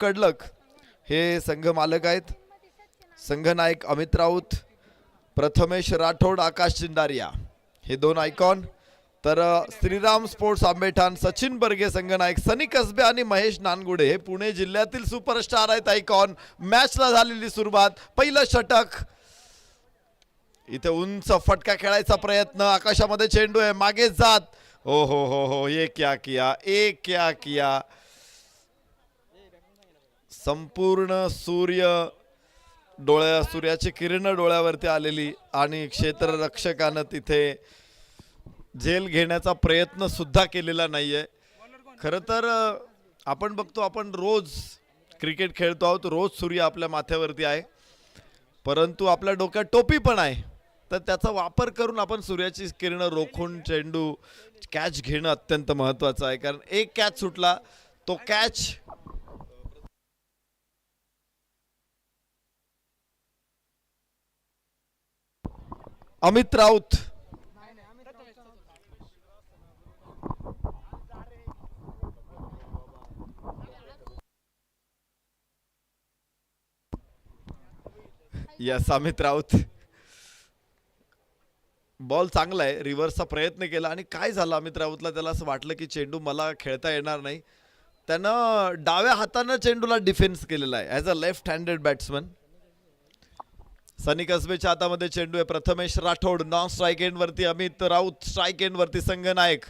कडलक हे संघ मालक आहेत. संघनायक अमित राऊत, प्रथमेश राठोड, आकाश चिंदारिया हे दोन आयकॉन. तर श्रीराम स्पोर्ट्स आंबेठाण सचिन बर्गे संघनायक, सनी कसबे आणि महेश नानगुडे हे पुणे जिल्ह्यातील सुपरस्टार आहेत आयकॉन. मॅचला झालेली सुरुवात, पहिलं षटक. इथे उंच फटका खेळायचा प्रयत्न, आकाशामध्ये चेंडू आहे, मागे जात. ओ हो हो हो, ये क्या किया, एक क्या किया. संपूर्ण सूर्याची किरण डोळ्यावरती आलेली आणि क्षेत्ररक्षकानं तिथे झेल घेण्याचा प्रयत्न सुद्धा केलेला नाहीये. खरं तर आपण बघतो, आपण रोज क्रिकेट खेळतो आहोत, रोज सूर्य आपल्या माथ्यावरती आहे, परंतु आपल्या डोक्यात टोपी पण आहे. तर त्याचा वापर करून आपण सूर्याची किरण रोखून चेंडू कॅच घेणं अत्यंत महत्त्वाचं आहे. कारण एक कॅच सुटला, तो कॅच अमित राऊत अमित राऊत बॉल चांगला आहे, रिव्हर्सचा प्रयत्न केला आणि काय झालं अमित राऊतला, त्याला असं वाटलं की चेंडू मला खेळता येणार नाही. त्यानं डाव्या हातानं चेंडूला डिफेन्स केलेला आहे as a left handed batsman. Sunny कसबेच्या हातामध्ये चेंडू आहे. Prathamesh Rathod non strike end वरती, अमित राऊत स्ट्राईक एंड वरती संघनायक.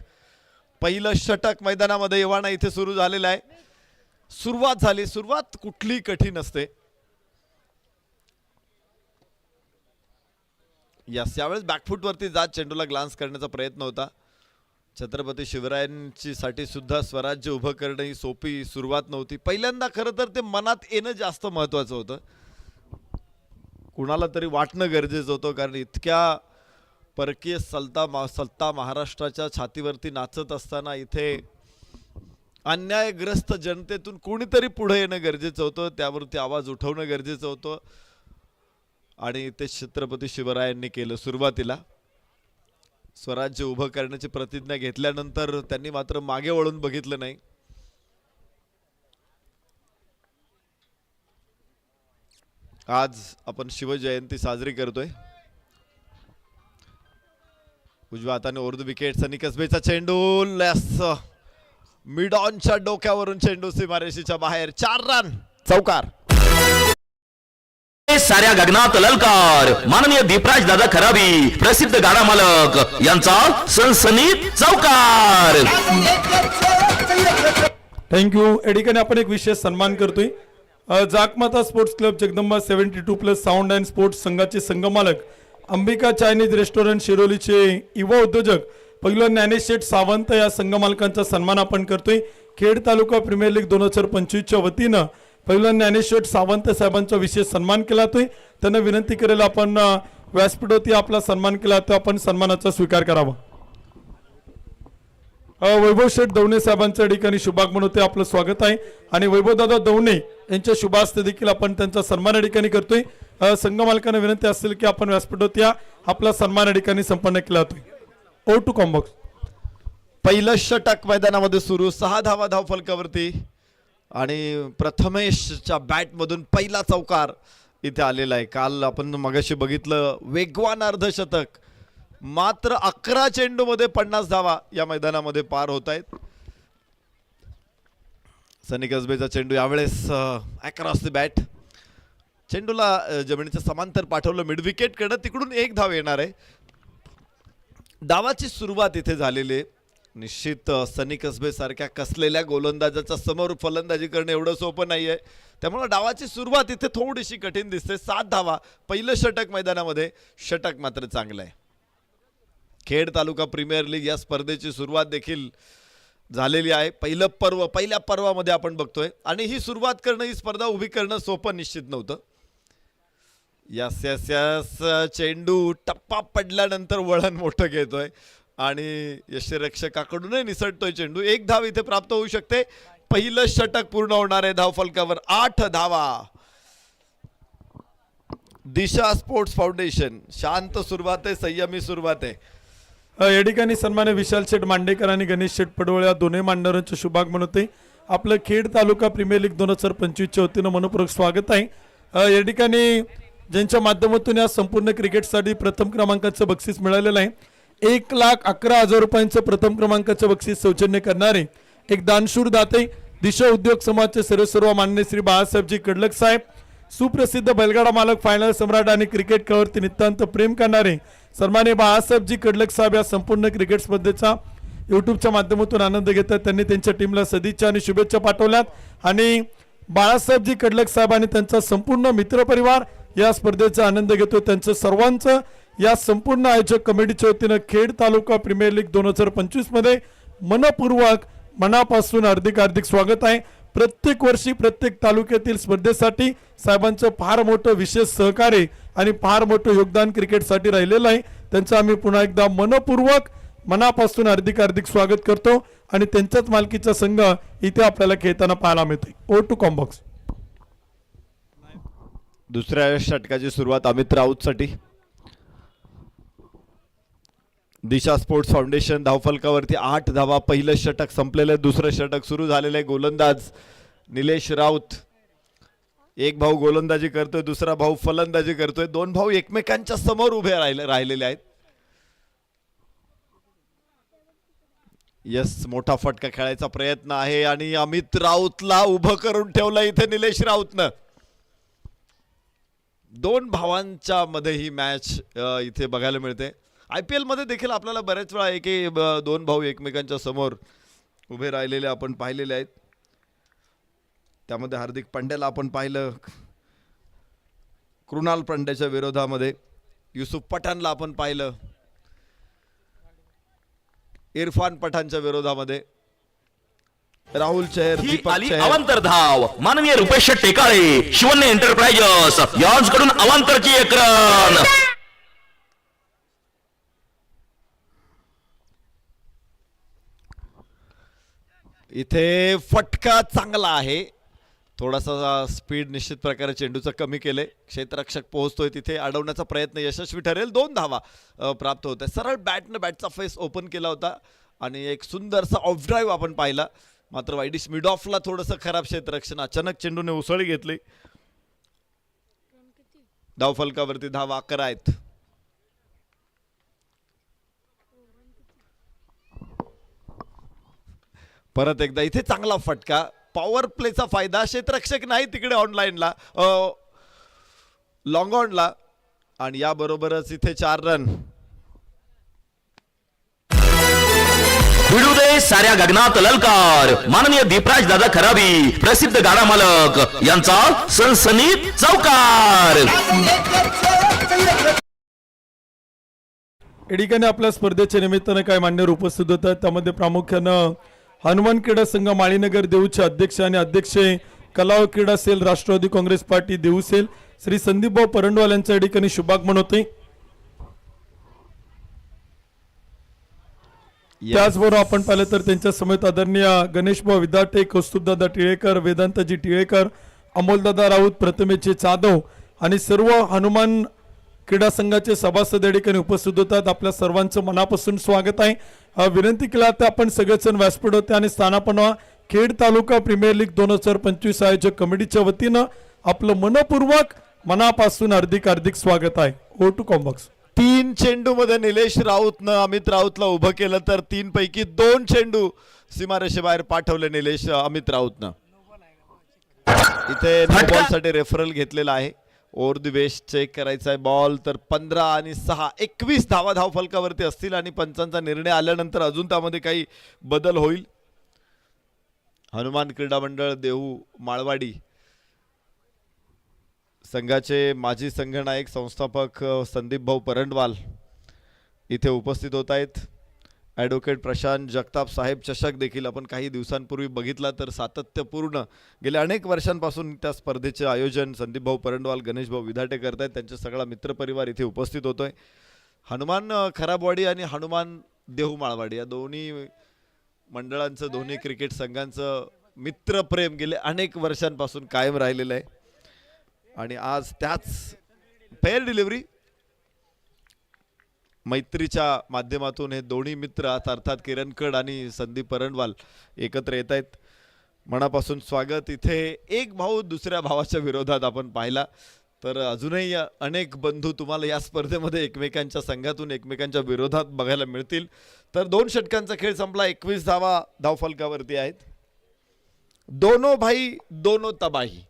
पहिलं षटक मैदानामध्ये येवाना इथे सुरू झालेलं आहे. सुरुवात झाली, सुरुवात कुठली कठीण असते. यावेळेस बॅकफूट वरती जात चेंडूला ग्लान्स करण्याचा प्रयत्न होता. छत्रपती शिवरायांची साठी सुद्धा स्वराज्य उभं करणं ही सोपी सुरुवात नव्हती. पहिल्यांदा खरं तर ते मनात येणं जास्त महत्वाचं होतं, कुणाला तरी वाटणं गरजेचं होतं. कारण इतक्या परकीय सत्ता महाराष्ट्राच्या छातीवरती नाचत असताना इथे अन्यायग्रस्त जनतेतून कोणीतरी पुढे येणं गरजेचं होतं, त्यावरती आवाज उठवणं गरजेचं होतं आणि ते छत्रपती शिवरायांनी केलं. सुरुवातीला स्वराज्य उभं करण्याची प्रतिज्ञा घेतल्यानंतर त्यांनी मात्र मागे वळून बघितलं नाही. आज आपण शिवजयंती साजरी करतोय. उजव्या हाताने ओव्हर द विकेट, सनी कसबेचा चेंडू मिड ऑनच्या डोक्यावरून चेंडू सीमारेषेच्या बाहेर. 4 रन, चौकार. साऱ्या गगनात ललकार, माननीय दीपराज दादा खराबी प्रसिद्ध गाडा मालक यांचा सनसनीत चौकार. थँक्यू. या ठिकाणी आपण एक विशेष सन्मान करतोय. Jakmata sports club Jagdamba 72+ sound and sports संघाचे संघमालक, अंबिका चायनीज रेस्टॉरंट शिरोलीचे युवा उद्योजक पहिलवान ज्ञानेश शेठ सावंत या संघमालकांचा सन्मान आपण करतोय. खेड तालुका प्रीमियर लीग 2025च्या वतीनं पहिलवान ज्ञानेश शेठ सावंत साहेबांचा विशेष सन्मान केला जातोय. त्यांना विनंती करेल आपण व्यासपीठावरती आपला सन्मान केला तर आपण सन्मानाचा स्वीकार करावा. वैभव शेठ दवणे साहेबांच्या ठिकाणी शुभागमन होते, आपलं स्वागत आहे. आणि वैभवदादा दवणे यांच्या शुभास्ते देखील आपण त्यांचा सन्मान या ठिकाणी करतोय. संघ मालकांना विनंती असेल की आपण व्यासपीठावरती आपला सन्मान या ठिकाणी संपन्न केला जातोय. Over to comm box. पहिलं षटक मैदानामध्ये सुरू, 6 धावा धावफलकावरती आणि प्रथमेशच्या बॅट मधून पहिला चौकार इथे आलेला आहे. काल आपण मगाशी बघितलं वेगवान अर्धशतक, मात्र 11 चेंडू मध्ये 50 धावा या मैदानामध्ये पार होत आहेत. सनी कसबेचा चेंडू यावेळेस अक्रॉस द बॅट, चेंडूला जमिनीच्या समांतर पाठवलं मिड विकेट कडे, तिकडून 1 धाव येणार आहे. डावाची सुरुवात इथे झालेली आहे. निश्चित सनी कसबे सारख्या कसलेल्या गोलंदाजाच्या समोर फलंदाजी करणं एवढं सोपं नाहीये, त्यामुळे डावाची सुरुवात इथे थोडीशी कठीण दिसते. 7 धावा, पहिलं षटक मैदानामध्ये, षटक मात्र चांगलं आहे. खेड तालुका प्रीमियर लीग या स्पर्धेची सुरुवात देखील झालेली आहे. पहिल्या पर्वामध्ये आपण बघतोय आणि ही सुरुवात करणं, ही स्पर्धा उभी करणं सोपं निश्चित नव्हतं. यास चेंडू टप्पा पडल्यानंतर वळण मोठं घेतोय आणि यष्टीरक्षकाकडूनही निसटतोय चेंडू. 1 धाव इथे प्राप्त होऊ शकते. पहिलं षटक पूर्ण होणार आहे धावफलकावर. 8 धावा. दिशा स्पोर्ट्स फाउंडेशन, शांत सुरुवात आहे, संयमी सुरुवात आहे. या ठिकाणी सन्मान्य विशाल शेठ मांडेकर आणि गणेश शेठ पडवळ या दोन्ही मांडवरांचे शुभागमन होते. आपलं खेड तालुका प्रीमियर लीग 2025च्या वतीनं मनपूर्वक स्वागत आहे. या ठिकाणी ज्यांच्या माध्यमातून या संपूर्ण क्रिकेटसाठी प्रथम क्रमांकाचं बक्षीस मिळालेलं आहे, 1,11,000 रुपयांचं प्रथम क्रमांकाचं बक्षीस सौजन्य करणारे एक दानशूर दाते दिशा उद्योग समाजचे सर्व मान्य श्री बाळासाहेबजी कडलक साहेब, सुप्रसिद्ध बैलगाडा मालक, फायनल सम्राट आणि क्रिकेट खेळावरती नितांत प्रेम करणारे सन्माननीय बाळासाहेबजी कडलक साहेब या संपूर्ण क्रिकेट स्पर्धेचा यूट्यूबच्या माध्यमातून आनंद घेतात. त्यांनी त्यांच्या टीमला सदिच्छा आणि शुभेच्छा पाठवल्यात आणि बाळासाहेबजी कडलक साहेब आणि त्यांचा संपूर्ण मित्रपरिवार या स्पर्धेचा आनंद घेतो. त्यांचं सर्वांचं या संपूर्ण आयोजक कमिटीच्या वतीनं खेड तालुका प्रीमियर लीग 2025 मध्ये मनपूर्वक मनापासून हार्दिक स्वागत आहे. प्रत्येक वर्षी प्रत्येक तालुक्यातील स्पर्धेसाठी साहेबांचं फार मोठं विशेष सहकार्य आणि फार मोठं योगदान क्रिकेटसाठी राहिलेलं आहे. त्यांचं आम्ही पुन्हा एकदा मनपूर्वक मनापासून हार्दिक स्वागत करतो आणि त्यांच्याच मालकीचा संघ इथे आपल्याला खेळताना पाहायला मिळतोय. Over to comm box. दुसऱ्या षटकाची सुरुवात अमित राऊतसाठी. दिशा स्पोर्ट्स फाउंडेशन धावफलकावरती 8 धावा. पहिलं षटक संपलेलं आहे, दुसरं षटक सुरू झालेलं आहे. गोलंदाज निलेश राऊत, एक भाऊ गोलंदाजी करतोय, दुसरा भाऊ फलंदाजी करतोय. दोन भाऊ एकमेकांच्या समोर उभे राहिलेले आहेत. यस, मोठा फटका खेळायचा प्रयत्न आहे आणि अमित राऊतला उभं करून ठेवलं इथे निलेश राऊतनं. दोन भावांच्या मध्ये ही मॅच इथे बघायला मिळते. IPL मध्ये देखील आपल्याला बऱ्याच वेळा की दोन भाऊ एकमेकांच्या समोर उभे राहिलेले आपण पाहिलेले आहेत. त्यामध्ये हार्दिक पांड्याला आपण पाहिलं, कृणाल पांड्याच्या विरोधामध्ये युसुफ पठाणला आपण पाहिलं, इरफान पठाणच्या विरोधामध्ये राहुल चहर, दीपक चहर. अवांतर धाव माननीय रुपेश टेकाळे शिवन्य एंटरप्राइजेस यांच्याकडून अवांतरची एक रन. इथे फटका चांगला आहे, थोडासा स्पीड निश्चित प्रकारे चेंडूचं कमी केले. क्षेत्ररक्षक पोहोचतोय तिथे, अडवण्याचा प्रयत्न यशस्वी ठरेल. 2 धावा प्राप्त होत आहे. सरळ बॅटचा फेस ओपन केला होता आणि एक सुंदरसा ऑफ ड्राईव्ह आपण पाहिला. मात्र वाईडिश मिड ऑफला थोडंसं खराब क्षेत्ररक्षण, अचानक चेंडूने उसळी घेतली. धावफलकावरती धावा 11 आहेत. परत एकदा इथे चांगला फटका, पॉवर प्लेचा फायदा. क्षेत्ररक्षक नाही तिकडे ऑनलाईनला, लॉंग ऑनला, आणि याबरोबरच इथे 4 रन. भिडू दे साऱ्या गगनात ललकार माननीय दीपराज दादा खराबी प्रसिद्ध गाडा मालक यांचा सनसनीत चौकार. या ठिकाणी आपल्या स्पर्धेच्या निमित्तानं काय मान्यवर उपस्थित होतात. त्यामध्ये प्रामुख्यानं हनुमान क्रीडा संघ माळीनगर देऊचे अध्यक्ष आणि अध्यक्ष कला व क्रीडा सेल राष्ट्रवादी काँग्रेस पार्टी देऊ सेल श्री संदीपभाऊ परंडवाल यांच्या या ठिकाणी शुभागमन होते. त्याचबरोबर आपण पाहिलं तर त्यांच्या समेत आदरणीय गणेशभाऊ विदाटे, कौस्तुभदादा टिळेकर, वेदांताजी टिळेकर, अमोलदादा राऊत, प्रथमेशजी जाधव आणि सर्व हनुमान क्रीडा संघाचे सभासद या ठिकाणी उपस्थित होतात. आपल्या सर्वांचं मनापासून स्वागत आहे. विनंती केला तर आपण सगळेजण व्यासपीठ होते आणि स्थानापन्न खेड तालुका प्रीमियर लीग 2025 आयोजक कमिटीच्या वतीनं आपलं मनपूर्वक मनापासून हार्दिक स्वागत आहे. Over to combox. 3 चेंडू मध्ये निलेश राऊतनं अमित राऊतला उभं केलं तर 3 पैकी 2 चेंडू सीमारेषेबाहेर पाठवले अमित राऊतनं. इथे नो बॉलसाठी रेफरल घेतलेला आहे. ओव्हर द वेस्ट चेक करायचा आहे बॉल. तर 15 आणि 6 21 धावा धावफलकावरती असतील आणि पंचांचा निर्णय आल्यानंतर अजून त्यामध्ये काही बदल होईल. हनुमान क्रीडा मंडळ देहू माळवाडी संघाचे माजी संघनायक संस्थापक संदीप भाऊ परंडवाल इथे उपस्थित होत आहेत. ॲडव्होकेट प्रशांत जगताप साहेब चषक देखील आपण काही दिवसांपूर्वी बघितला तर सातत्यपूर्ण गेल्या अनेक वर्षांपासून त्या स्पर्धेचे आयोजन संदीप भाऊ परंडवाल, गणेश भाऊ विधाटे करत आहेत. त्यांचा सगळा मित्रपरिवार इथे उपस्थित होतोय. हनुमान खराबवाडी आणि हनुमान देहू माळवाडी या दोन्ही मंडळांचं, दोन्ही क्रिकेट संघांचं मित्रप्रेम गेले अनेक वर्षांपासून कायम राहिलेलं आहे आणि आज त्याच फेअर डिलिव्हरी मैत्रीच्या माध्यमातून हे दोन्ही मित्र अर्थात किरण कड आणि संदीप परंडवाल एकत्र येत आहेत. मनापासून स्वागत. इथे एक भाऊ दुसऱ्या भावाच्या विरोधात आपण पाहिला तर अजूनही अनेक बंधू तुम्हाला या स्पर्धेमध्ये एकमेकांच्या संघातून एकमेकांच्या विरोधात बघायला मिळतील. तर 2 षटकांचा खेळ संपला. 21 धावा धावफलकावरती आहेत. दोनो भाई दोनो तबाही.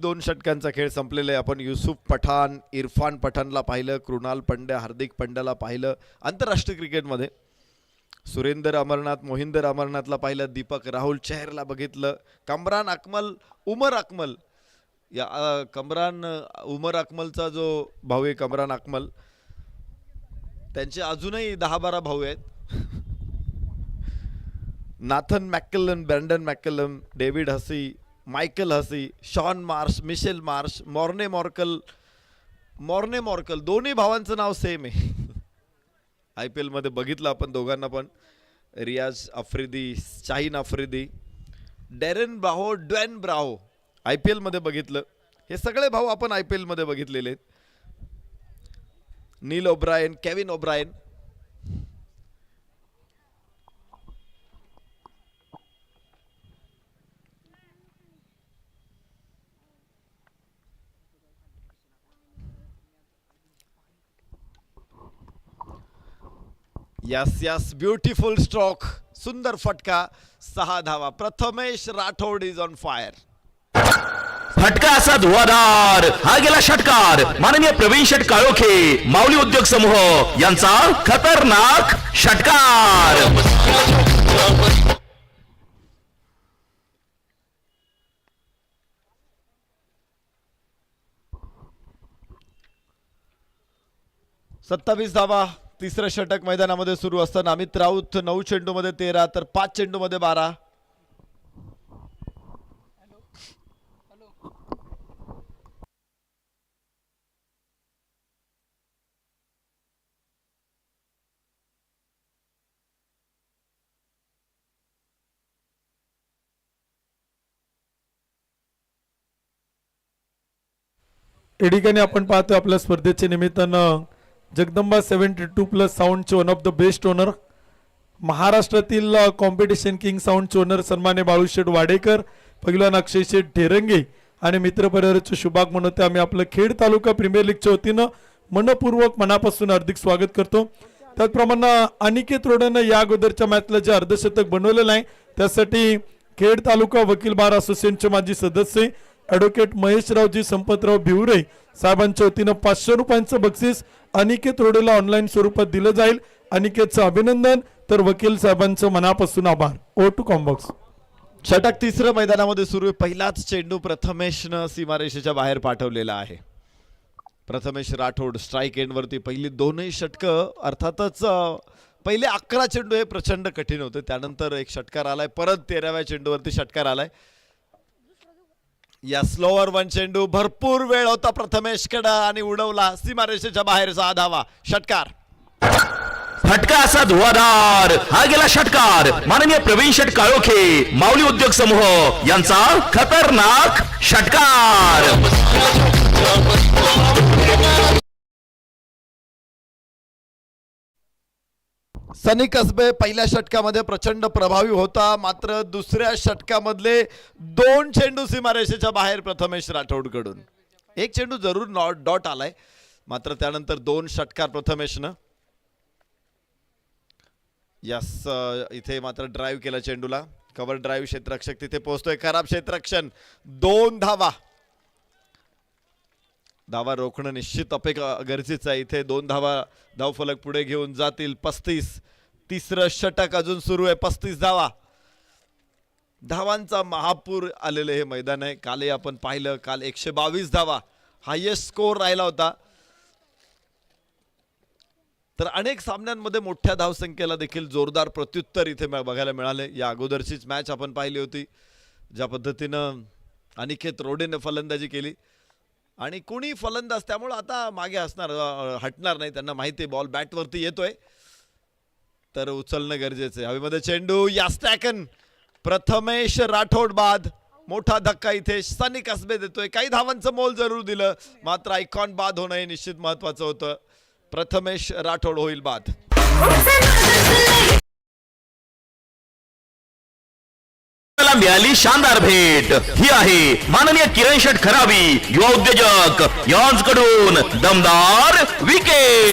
दोन षटकांचा खेळ संपलेला आहे. आपण युसुफ पठाण, इरफान पठाणला पाहिलं, कृणाल पंड्या, हार्दिक पंड्याला पाहिलं आंतरराष्ट्रीय क्रिकेटमध्ये. सुरेंदर अमरनाथ, मोहिंदर अमरनाथला पाहिलं, दीपक राहुल चेहरला बघितलं, कमरान अकमल, उमर अकमल या उमर अकमलचा जो भाऊ आहे कमरान अकमल, त्यांचे अजूनही 10-12 भाऊ आहेत. नाथन मॅकलम, ब्रँडन मॅकलम, डेव्हिड हसी, मायकल हसी, Shaun Marsh, Mitchell Marsh, Morne Morkel दोन्ही भावांचं नाव सेम आहे. IPL मध्ये बघितलं आपण दोघांना पण. Riyaz Afridi, Shaheen Afridi, Darren Bravo, Dwayne Bravo IPL मध्ये बघितलं. हे सगळे भाऊ आपण IPL मध्ये बघितलेले आहेत. Niall O'Brien, Kevin O'Brien. Yes beautiful stroke, सुंदर फटका, 6 धावा. Prathamesh Rathod is on fire. फटका असा धुवाधार, हा गेला षटकार. माननीय प्रवीण शेठ काळोखे, माऊली उद्योग समूह यांचा खतरनाक षटकार. सत्तावीस धावा. तिसरं षटक मैदानामध्ये सुरू असताना अमित राऊत 9 चेंडूमध्ये 13 तर 5 चेंडूमध्ये 12. या ठिकाणी आपण पाहतो आपल्या स्पर्धेच्या निमित्तानं जगदंबा 72+ साऊंडचे one of the best owner, महाराष्ट्रातील कॉम्पिटिशन किंग साऊंडचे ओनर सन्मान्य बाळूशेठ वाडेकर, पहिलवान अक्षय शेठ ढेरंगे आणि मित्रपरिवाराचे शुभाग म्हणून आम्ही आपलं खेड तालुका प्रीमियर लीगच्या वतीनं मनपूर्वक मनापासून हार्दिक स्वागत करतो. त्याचप्रमाणे अनिकेत रोडेनं या अगोदरच्या मॅचला जे अर्धशतक बनवलेलं आहे त्यासाठी खेड तालुका वकील बार असोसिएशनचे माजी सदस्य ॲडव्होकेट महेशरावजी संपतराव भिवरे साहेबांच्या वतीनं 500 रुपयांचं बक्षीस अनिकेत रोडेला ऑनलाईन स्वरूपात दिलं जाईल. अनिकेतचं अभिनंदन तर वकील साहेबांचं मनापासून आभार. Over to comm box. षटक तिसरं मैदानामध्ये सुरू आहे. पहिलाच चेंडू प्रथमेशनं सीमारेषेच्या बाहेर पाठवलेला आहे. प्रथमेश राठोड स्ट्राईक एंडवरती. पहिली दोनही षटकं अर्थातच पहिले 11 चेंडू हे प्रचंड कठीण होते. त्यानंतर एक षटकार आलाय, परत 13व्या चेंडूवरती षटकार आलाय. या स्लोअर 1 चेंडू, भरपूर वेळ होता प्रथमेशकडे आणि उडवला सीमारेषेच्या बाहेर. 6 धावा. षटकार. फटका असा धुवाधार, हा गेला षटकार. माननीय प्रवीण शेठ काळोखे, माऊली उद्योग समूह यांचा खतरनाक षटकार. सनी कसबे पहिल्या षटकामध्ये प्रचंड प्रभावी होता, मात्र दुसऱ्या षटकामधले 2 चेंडू सीमारेषेच्या बाहेर प्रथमेश राठोडकडून. एक चेंडू जरूर डॉट आलाय, मात्र त्यानंतर 2 षटकार प्रथमेशनं. यस, इथे मात्र ड्राईव्ह केला चेंडूला. कव्हर ड्राईव्ह, क्षेत्ररक्षक तिथे पोहोचतोय. खराब क्षेत्ररक्षण. 2 धावा. धावा रोखणं निश्चित गरजेचं आहे. इथे 2 धावा धावफलक पुढे घेऊन जातील. 35. तिसरं षटक अजून सुरू आहे. 35 धावा. धावांचा महापूर आलेलं हे मैदान आहे. कालही आपण पाहिलं, काल 122 धावा हायेस्ट स्कोर राहिला होता. तर अनेक सामन्यांमध्ये मोठ्या धावसंख्येला देखील जोरदार प्रत्युत्तर इथे बघायला मिळाले. या अगोदरचीच मॅच आपण पाहिली होती, ज्या पद्धतीनं अनिकेत रोडेने फलंदाजी केली आणि कोणी फलंदाज त्यामुळे आता मागे असणार, हटणार नाही. त्यांना माहिती आहे बॉल बॅटवरती येतोय. तर उचलणं गरजेचं आहे. हवेमध्ये चेंडू यास्टॅकन प्रथमेश राठोड बाद. मोठा धक्का इथे सनी कसबे देतोय. काही धावांचं मोल जरूर दिलं, मात्र आयकॉन बाद होणं हे निश्चित महत्वाचं होतं. प्रथमेश राठोड होईल बाद. मिळाली शानदार भेट. ही आहे माननीय किरण शेठ खरावी युवा उद्योजक यांच्याकडून दमदार विकेट.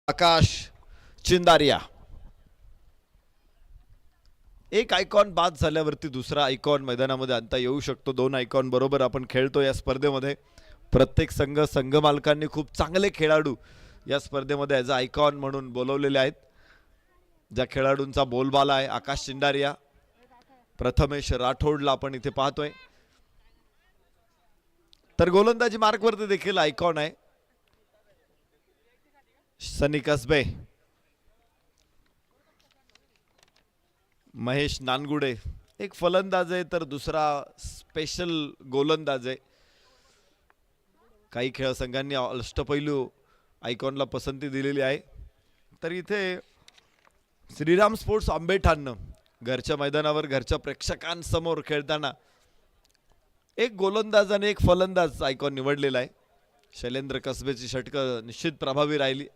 आकाश चिंदारिया. एक आयकॉन बाद झाल्यावरती दुसरा आयकॉन मैदानामध्ये आणता येऊ शकतो. 2 आयकॉन बरोबर आपण खेळतो या स्पर्धेमध्ये. प्रत्येक संघ मालकांनी खूप चांगले खेळाडू या स्पर्धेमध्ये ॲज अ आयकॉन म्हणून बोलवलेले आहेत. ज्या खेळाडूंचा बोलबाला आहे आकाश चिंदारिया, प्रथमेश राठोडला आपण इथे पाहतोय. तर गोलंदाजी मार्कवरती देखील आयकॉन आहे सनी कसबे, महेश नानगुडे. एक फलंदाज आहे तर दुसरा स्पेशल गोलंदाज आहे. काही खेळ संघांनी अष्टपैलू आयकॉनला पसंती दिलेली आहे. तर इथे श्रीराम स्पोर्ट्स आंबेठाणनं घरच्या मैदानावर घरच्या प्रेक्षकांसमोर खेळताना एक गोलंदाज आणि एक फलंदाज आयकॉन निवडलेला आहे. शैलेंद्र कसबेची षटकं निश्चित प्रभावी राहिली.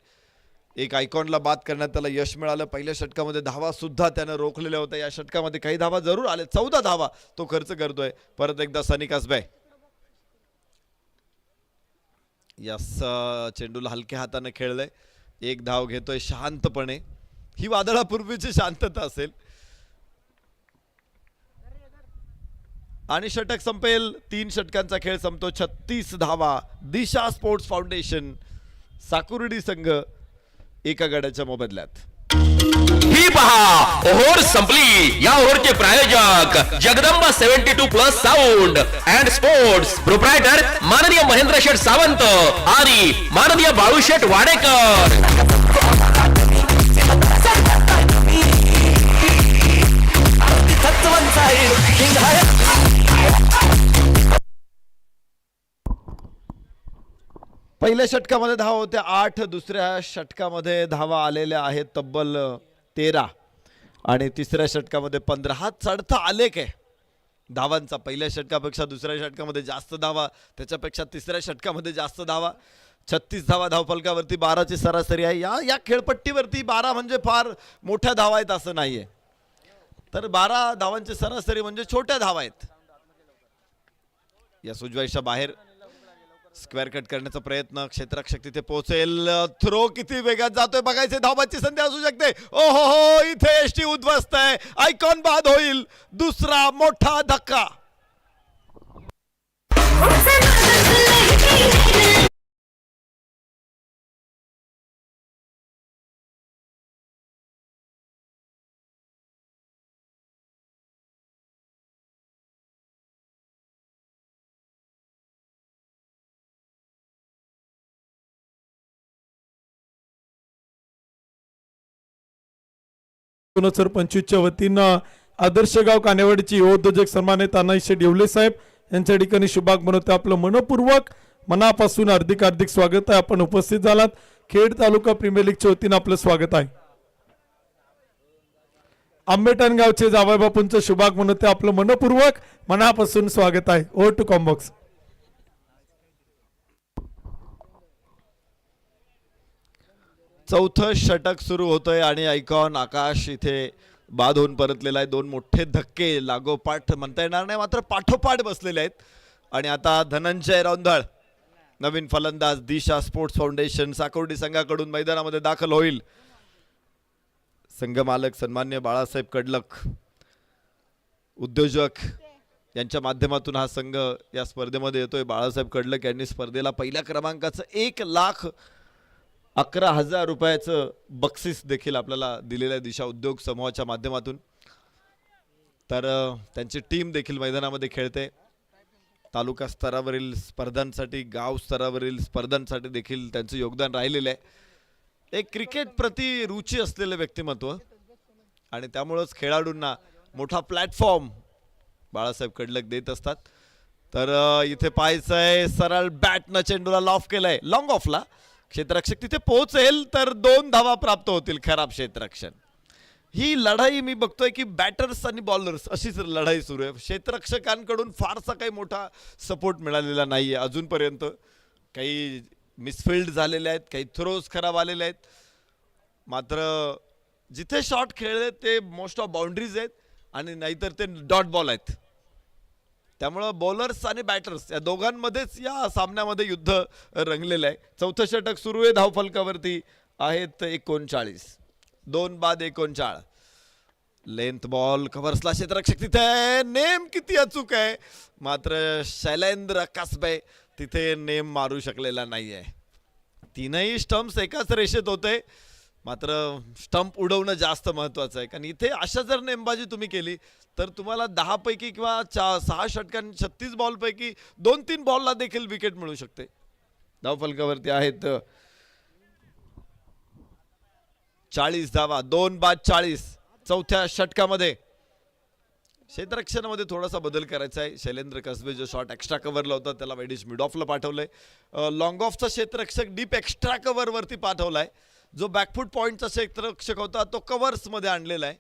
एक आयकॉनला बाद करण्यात त्याला यश मिळालं. पहिल्या षटकामध्ये धावा सुद्धा त्यानं रोखलेल्या होत्या. या षटकामध्ये काही धावा जरूर आले. 14 धावा तो खर्च करतोय. परत एकदा सनी कसबे या चेंडूला हलक्या हाताने खेळलंय. एक धाव घेतोय शांतपणे. ही वादळापूर्वीची शांतता असेल. आणि षटक संपेल. 3 षटकांचा खेळ संपतो. 36 धावा. दिशा स्पोर्ट्स फाउंडेशन साकुर्डी संघ एका गड्याच्या मोबदल्यात. ही पहा ओव्हर संपली. या ओव्हरचे प्रायोजक Jagdamba 72+ sound and sports, proprietor माननीय महेंद्र शेठ सावंत आणि माननीय बाळू शेठ वाडेकर. पहिल्या षटकामध्ये धावा होत्या 8. दुसऱ्या षटकामध्ये धावा आलेल्या आहेत तब्बल 13 आणि तिसऱ्या षटकामध्ये 15. हा चढता आलेख आहे धावांचा. पहिल्या षटकापेक्षा दुसऱ्या षटकामध्ये जास्त धावा, त्याच्यापेक्षा तिसऱ्या षटकामध्ये जास्त धावा. 36 धावा धावफलकावरती 12ची सरासरी आहे. या खेळपट्टीवरती 12 म्हणजे फार मोठ्या धावा आहेत असं नाहीये. तर 12 धावांची सरासरी म्हणजे छोट्या धावा आहेत. या सुजवाईच्या बाहेर स्क्वेअर कट करण्याचा प्रयत्न. क्षेत्ररक्षक तिथे पोहोचेल. थ्रो किती वेगात जातोय बघायचे. धावाची संधी असू शकते. ओहो हो, इथे एसटी उद्ध्वस्त आहे. आयकॉन बाद होईल. दुसरा मोठा धक्का. सर 25च्या वतीनं आदर्शगाव कानेवाडीचे युवा उद्योजक सन्मानित अनाईशे डेवले साहेब यांच्या ठिकाणी शुभाग म्हणून आपलं मनपूर्वक मनापासून हार्दिक हार्दिक स्वागत आहे. आपण उपस्थित झालात. खेड तालुका प्रीमियर लीगच्या वतीनं आपलं स्वागत आहे. आंबेठाण गावचे जावई बापूंचं शुभाग म्हणून आपलं मनपूर्वक मनापासून स्वागत आहे. Over to comm box. चौथं षटक सुरू होतंय आणि आयकॉन आकाश इथे बाद होऊन परतलेला आहे. 2 मोठे धक्के लागोपाठ म्हणता येणार नाही, मात्र पाठोपाठ बसलेले आहेत. आणि आता धनंजय रौंधळ नवीन फलंदाज दिशा स्पोर्ट्स फाउंडेशन साकोर्डी संघाकडून मैदानामध्ये दाखल होईल. संघ मालक सन्मान्य बाळासाहेब कडलक उद्योजक यांच्या माध्यमातून हा संघ या स्पर्धेमध्ये येतोय. बाळासाहेब कडलक यांनी स्पर्धेला पहिल्या क्रमांकाचं 1,11,000 रुपयाचं बक्षीस देखील आपल्याला दिलेलं आहे दिशा उद्योग समूहाच्या माध्यमातून. तर त्यांची टीम देखील मैदानामध्ये खेळते. तालुका स्तरावरील स्पर्धांसाठी गाव स्तरावरील स्पर्धांसाठी देखील त्यांचं योगदान राहिलेलं आहे. एक क्रिकेट प्रति रुची असलेलं व्यक्तिमत्व आणि त्यामुळंच खेळाडूंना मोठा प्लॅटफॉर्म बाळासाहेब कडलक देत असतात. तर इथे पाहायचंय सरळ बॅटनं चेंडूला लॉफ केलंय लॉंग ऑफला. क्षेत्ररक्षक तिथे पोहोचेल तर 2 धावा प्राप्त होतील. खराब क्षेत्ररक्षण. ही लढाई मी बघतोय की बॅटर्स आणि बॉलर्स अशीच लढाई सुरू आहे. क्षेत्ररक्षकांकडून फारसा काही मोठा सपोर्ट मिळालेला नाहीये अजूनपर्यंत. काही मिसफिल्ड झालेले आहेत, काही थ्रोज खराब आलेले आहेत. मात्र जिथे शॉट खेळले ते मोस्ट ऑफ बाउंड्रीज आहेत आणि नाहीतर ते डॉट बॉल आहेत. त्यामुळं बॉलर्स आणि बॅटर्स या दोघांमध्येच या सामन्यामध्ये युद्ध रंगलेलं आहे. चौथं षटक सुरू आहे. धावफलकावरती आहेत 39. 2 बाद 39. लेंथ बॉल कव्हर्सला क्षेत्ररक्षक तिथे नेम किती अचूक आहे. मात्र शैलेंद्र कसबे तिथे नेम मारू शकलेला नाही आहे. 3ही स्टंप्स एकाच रेषेत होते. मात्र स्टंप उडवणं जास्त महत्त्वाचं आहे. कारण इथे अशा जर नेमबाजी तुम्ही केली तर तुम्हाला 10 पैकी किंवा 6 षटकां 36 बॉलपैकी 2-3 बॉलला देखील विकेट मिळू शकते. धावफलकावरती आहेत 40 धावा. 2 बाद 40. चौथ्या षटकामध्ये क्षेत्ररक्षणामध्ये थोडासा बदल करायचा आहे. शैलेंद्र कसबे जो शॉट एक्स्ट्रा कव्हरला होता त्याला वेडिश मिड ऑफला पाठवलंय. लॉंग ऑफचा क्षेत्ररक्षक डीप एक्स्ट्रा कव्हर वरती पाठवलाय. जो बॅकफूट पॉइंटचा क्षेत्ररक्षक होता तो कव्हर्स मध्ये आणलेला आहे.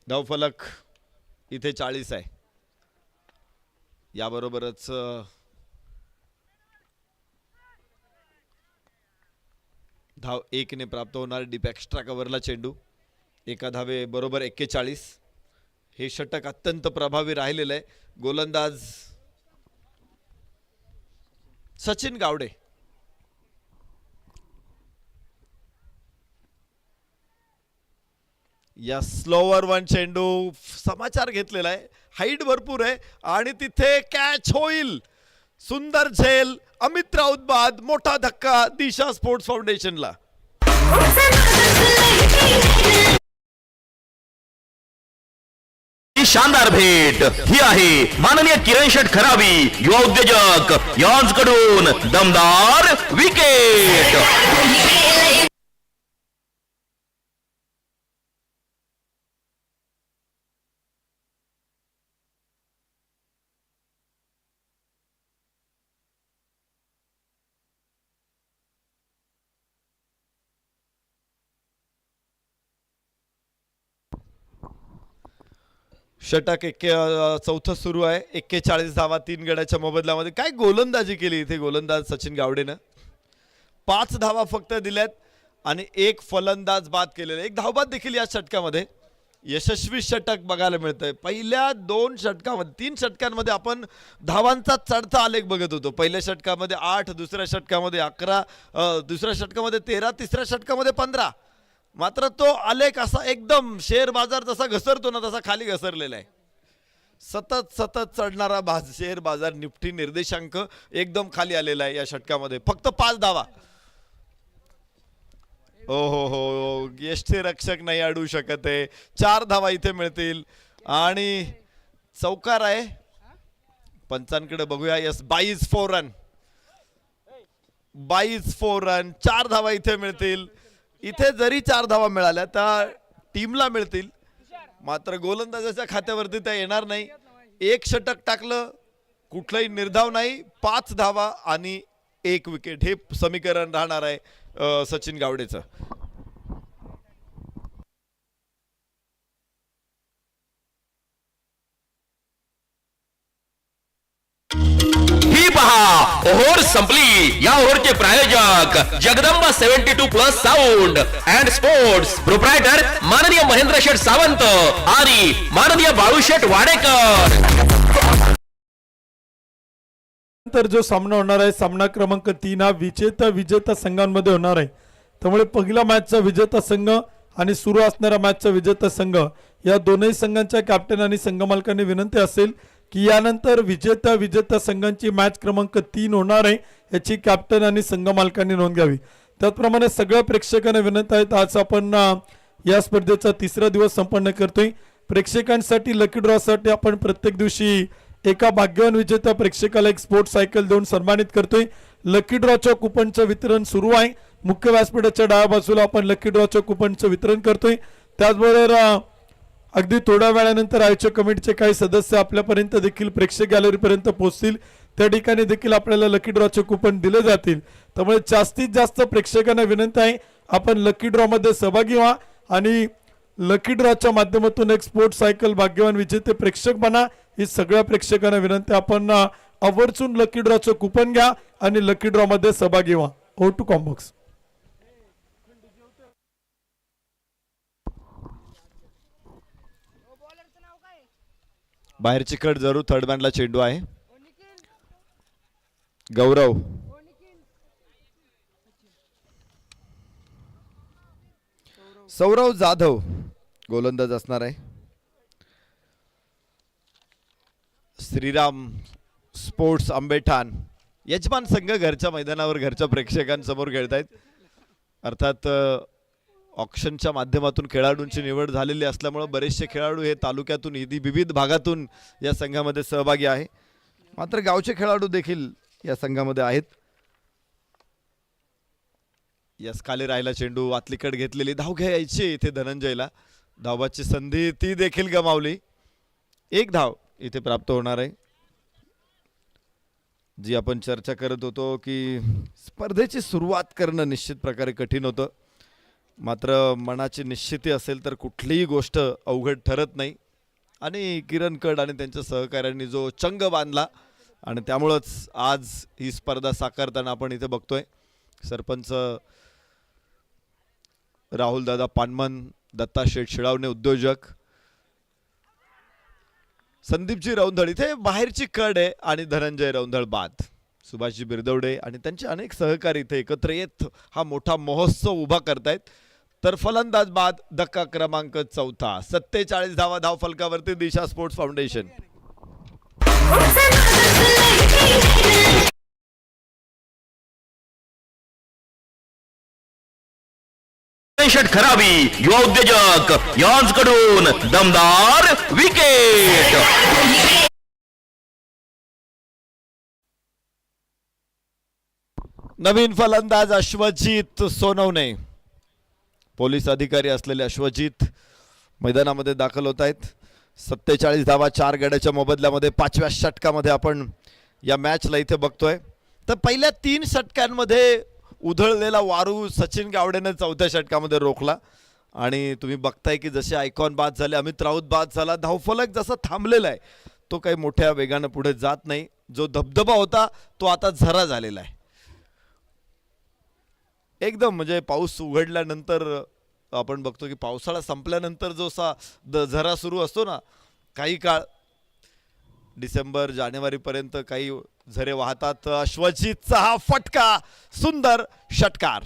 धावफलक इथे 40 आहे. याबरोबरच धाव 1 ने प्राप्त होणार. डीप एक्स्ट्रा कव्हरला चेंडू. एका धावे बरोबर 41. हे षटक अत्यंत प्रभावी राहिलेलं आहे. गोलंदाज सचिन गावडे. या स्लोवर वन चेंडू समाचार घेतलेला आहे. हाईट भरपूर आहे आणि तिथे कॅच होईल. सुंदर झेल. अमित राऊत बाद. मोठा धक्का दिशा स्पोर्ट्स फाउंडेशनला. शानदार भेट ही आहे माननीय किरण शेठ खरावी युवा उद्योजक यांकडून दमदार विकेट. षटक चौथं सुरू आहे. 41 धावा 3 गड्याच्या मोबदल्यामध्ये. काय गोलंदाजी केली इथे गोलंदाज सचिन गावडेनं. 5 धावा फक्त दिल्यात आणि 1 फलंदाज बाद केलेला. 1 धावबाद देखील या षटकामध्ये. यशस्वी षटक बघायला मिळतंय. पहिल्या 2 षटकामध्ये 3 षटकांमध्ये आपण धावांचा चढता आलेख बघत होतो. पहिल्या षटकामध्ये 8, दुसऱ्या षटकामध्ये 11, दुसऱ्या षटकामध्ये 13, तिसऱ्या षटकामध्ये 15. मात्र तो आलेख असा एकदम शेअर बाजार जसा घसरतो ना तसा खाली घसरलेला आहे. सतत चढणारा शेअर बाजार निफ्टी निर्देशांक एकदम खाली आलेला आहे या षटकामध्ये. फक्त 5 धावा. हो यष्टी रक्षक नाही अडू शकत आहे. 4 धावा इथे मिळतील आणि चौकार आहे. पंचांकडे बघूया. Yes 22 run. 22 रन. 4 धावा इथे मिळतील. इथे जरी 4 धावा मिळाल्या तर टीमला मिळतील. मात्र गोलंदाजाच्या खात्यावरती त्या येणार नाही. 1 षटक टाकलं कुठलाही निर्धाव नाही. 5 धावा आणि 1 विकेट हे समीकरण राहणार आहे सचिन गावडेचं. ही पहा ओव्हर संपली. या ओव्हरचे प्रायोजक Jagdamba 72+ sound and sports proprietor माननीय महेंद्र शेठ सावंत आणि माननीय बाळूशेठ वाडेकर. तर जो सामना होणार आहे सामना क्रमांक 3 हा विजेता संघांमध्ये होणार आहे. त्यामुळे पहिला मॅचचा विजेता संघ आणि सुरू असणारा मॅचचा विजेता संघ या दोनही संघांच्या कॅप्टन आणि संघ मालकांनी विनंती असेल की यानंतर विजेता संघांची मॅच क्रमांक 3 होणार आहे याची कॅप्टन आणि संघ मालकांनी नोंद घ्यावी. त्याचप्रमाणे सगळ्या प्रेक्षकांना विनंती आहे. आज आपण या स्पर्धेचा 3रा दिवस संपन्न करतोय. प्रेक्षकांसाठी लकी ड्रॉ साठी आपण प्रत्येक दिवशी एका भाग्यवान विजेत्या प्रेक्षकाला एक स्पोर्ट्स सायकल देऊन सन्मानित करतोय. लकी ड्रॉच्या कुपनचं वितरण सुरू आहे. मुख्य व्यासपीठाच्या डाव्या बाजूला आपण लकी ड्रॉच्या कुपनचं वितरण करतोय. त्याचबरोबर अगदी थोड्या वेळानंतर आयोजक कमिटीचे काही सदस्य आपल्यापर्यंत देखील प्रेक्षक गॅलरीपर्यंत पोहोचतील. त्या ठिकाणी देखील आपल्याला लकी ड्रॉचे कुपन दिले जातील. त्यामुळे जास्तीत जास्त प्रेक्षकांना विनंती आहे, आपण लकी ड्रॉ मध्ये सहभागी व्हा आणि लकी ड्रॉच्या माध्यमातून एक स्पोर्ट्स सायकल भाग्यवान विजेते प्रेक्षक बना. ही सगळ्या प्रेक्षकांना विनंती, आपण आवर्जून लकी ड्रॉचं कुपन घ्या आणि लकी ड्रॉ मध्ये सहभागी व्हा. ओ टू कॉम्बॉक्स. बाहेरची कट जरूर. थर्ड मॅनला चेंडू आहे. गौरव सौरव जाधव गोलंदाज असणार आहे. श्रीराम स्पोर्ट्स आंबेठाण यजमान संघ घरच्या मैदानावर घरच्या प्रेक्षकांसमोर खेळतायत. अर्थात ऑक्शनच्या माध्यमातून खेळाडूंची निवड झालेली असल्यामुळे बरेचसे खेळाडू हे तालुक्यातून विविध भागातून या संघामध्ये सहभागी आहे. मात्र गावचे खेळाडू देखील या संघामध्ये आहेत. यस खाली राहिला चेंडू, आतलीकड घेतलेली, धाव घ्यायची इथे धनंजयला. धावाची संधी ती देखील गमावली. एक धाव इथे प्राप्त होणार आहे. जी आपण चर्चा करत होतो की स्पर्धेची सुरुवात करणं निश्चित प्रकारे कठीण होतं. मात्र मनाची निश्चिती असेल तर कुठलीही गोष्ट अवघड ठरत नाही. आणि किरण कड आणि त्यांच्या सहकाऱ्यांनी जो चंग बांधला आणि त्यामुळंच आज ही स्पर्धा साकारताना आपण इथे बघतोय. सरपंच राहुल दादा पानमन, दत्ता शेठ शिळावणे उद्योजक, संदीपजी रौंधळ इथे बाहेरची कड आहे आणि धनंजय रौंधळ बाद, सुभाषजी बिरदवडे आणि त्यांचे अनेक सहकारी इथे एकत्र येत हा मोठा महोत्सव उभा करतायत. तर फलंदाज बाद, धक्का क्रमांक 4. 47 धावा धाव फलकावरती दिशा स्पोर्ट्स फाउंडेशन. षट खराबी युवा उद्योजक यांकडून दमदार विकेट. नवीन फलंदाज अश्वजित सोनवणे, पोलीस अधिकारी असलेले अश्वजित मैदानामध्ये दाखल होत आहेत. 47 धावा 4 गड्याच्या मोबदल्यामध्ये 5व्या षटकामध्ये आपण या मॅचला इथे बघतोय. तर पहिल्या 3 षटकांमध्ये उधळलेला वारू सचिन गावडेने 4थ्या षटकामध्ये रोखला. आणि तुम्ही बघताय की जसे आयकॉन बाद झाले, अमित राऊत बाद झाला, धावफलक जसा थांबलेला आहे तो काही मोठ्या वेगाने पुढे जात नाही. जो धबधबा होता तो आता झरा झालेला आहे. एकदम म्हणजे पाऊस उघडल्यानंतर आपण बघतो की पावसाळा संपल्यानंतर जो झरा सुरू असतो ना, काही काळ डिसेंबर जानेवारी पर्यंत काही झरे वाहतात. अश्वजितचा हा फटका, सुंदर षटकार.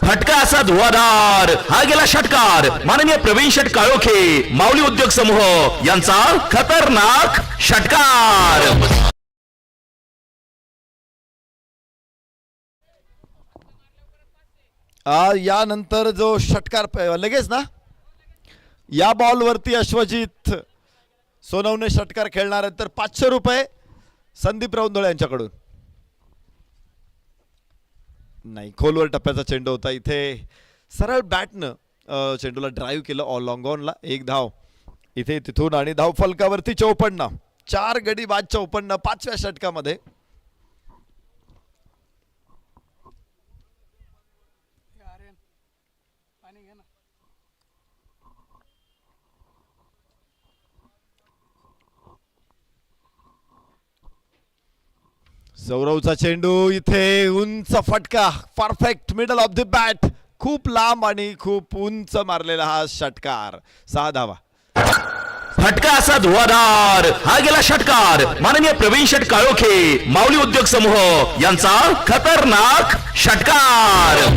फटका असा धुवाधार, हा गेला षटकार. माननीय प्रवीण शेठ काळोखे, माऊली उद्योग समूह यांचा खतरनाक षटकार. यानंतर जो षटकार लगेच ना, या बॉलवरती अश्वजित सोनवणे षटकार खेळणार आहेत. तर 500 रुपये संदीप रौंधळे यांच्याकडून. नाही, खोलवर टप्प्याचा चेंडू होता. इथे सरळ बॅटनं चेंडूला ड्राईव्ह केलं ऑल लॉंग ऑनला. 1 धाव इथे तिथून आणि धाव फलकावरती 54. 4 गडी बाद 54 5व्या षटकामध्ये. सौरवचा चेंडू इथे उंच फटका, perfect middle of the bat, खूप लांब आणि खूप उंच मारलेला हा षटकार. 6 धावा. फटका असा धुवाधार, हा गेला षटकार. माननीय प्रवीण शेठ काळोखे, माऊली उद्योग समूह यांचा खतरनाक षटकार.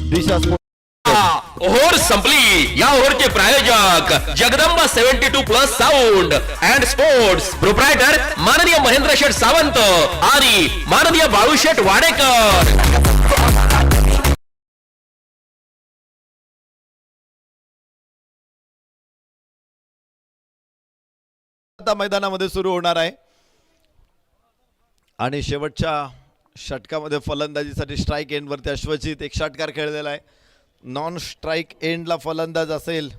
दिशा ओव्हर संपली. या ओव्हरचे प्रायोजक Jagdamba 72+ sound and sports proprietor माननीय महेंद्र शेठ सावंत आणि माननीय बाळूशेठ वाडेकर. आता मैदानामध्ये सुरू होणार आहे आणि शेवटच्या षटकामध्ये फलंदाजीसाठी स्ट्राईक एंडवरती अश्वजित एक षटकार खेळलेला आहे. नॉन स्ट्राईक एंडला फलंदाज असेल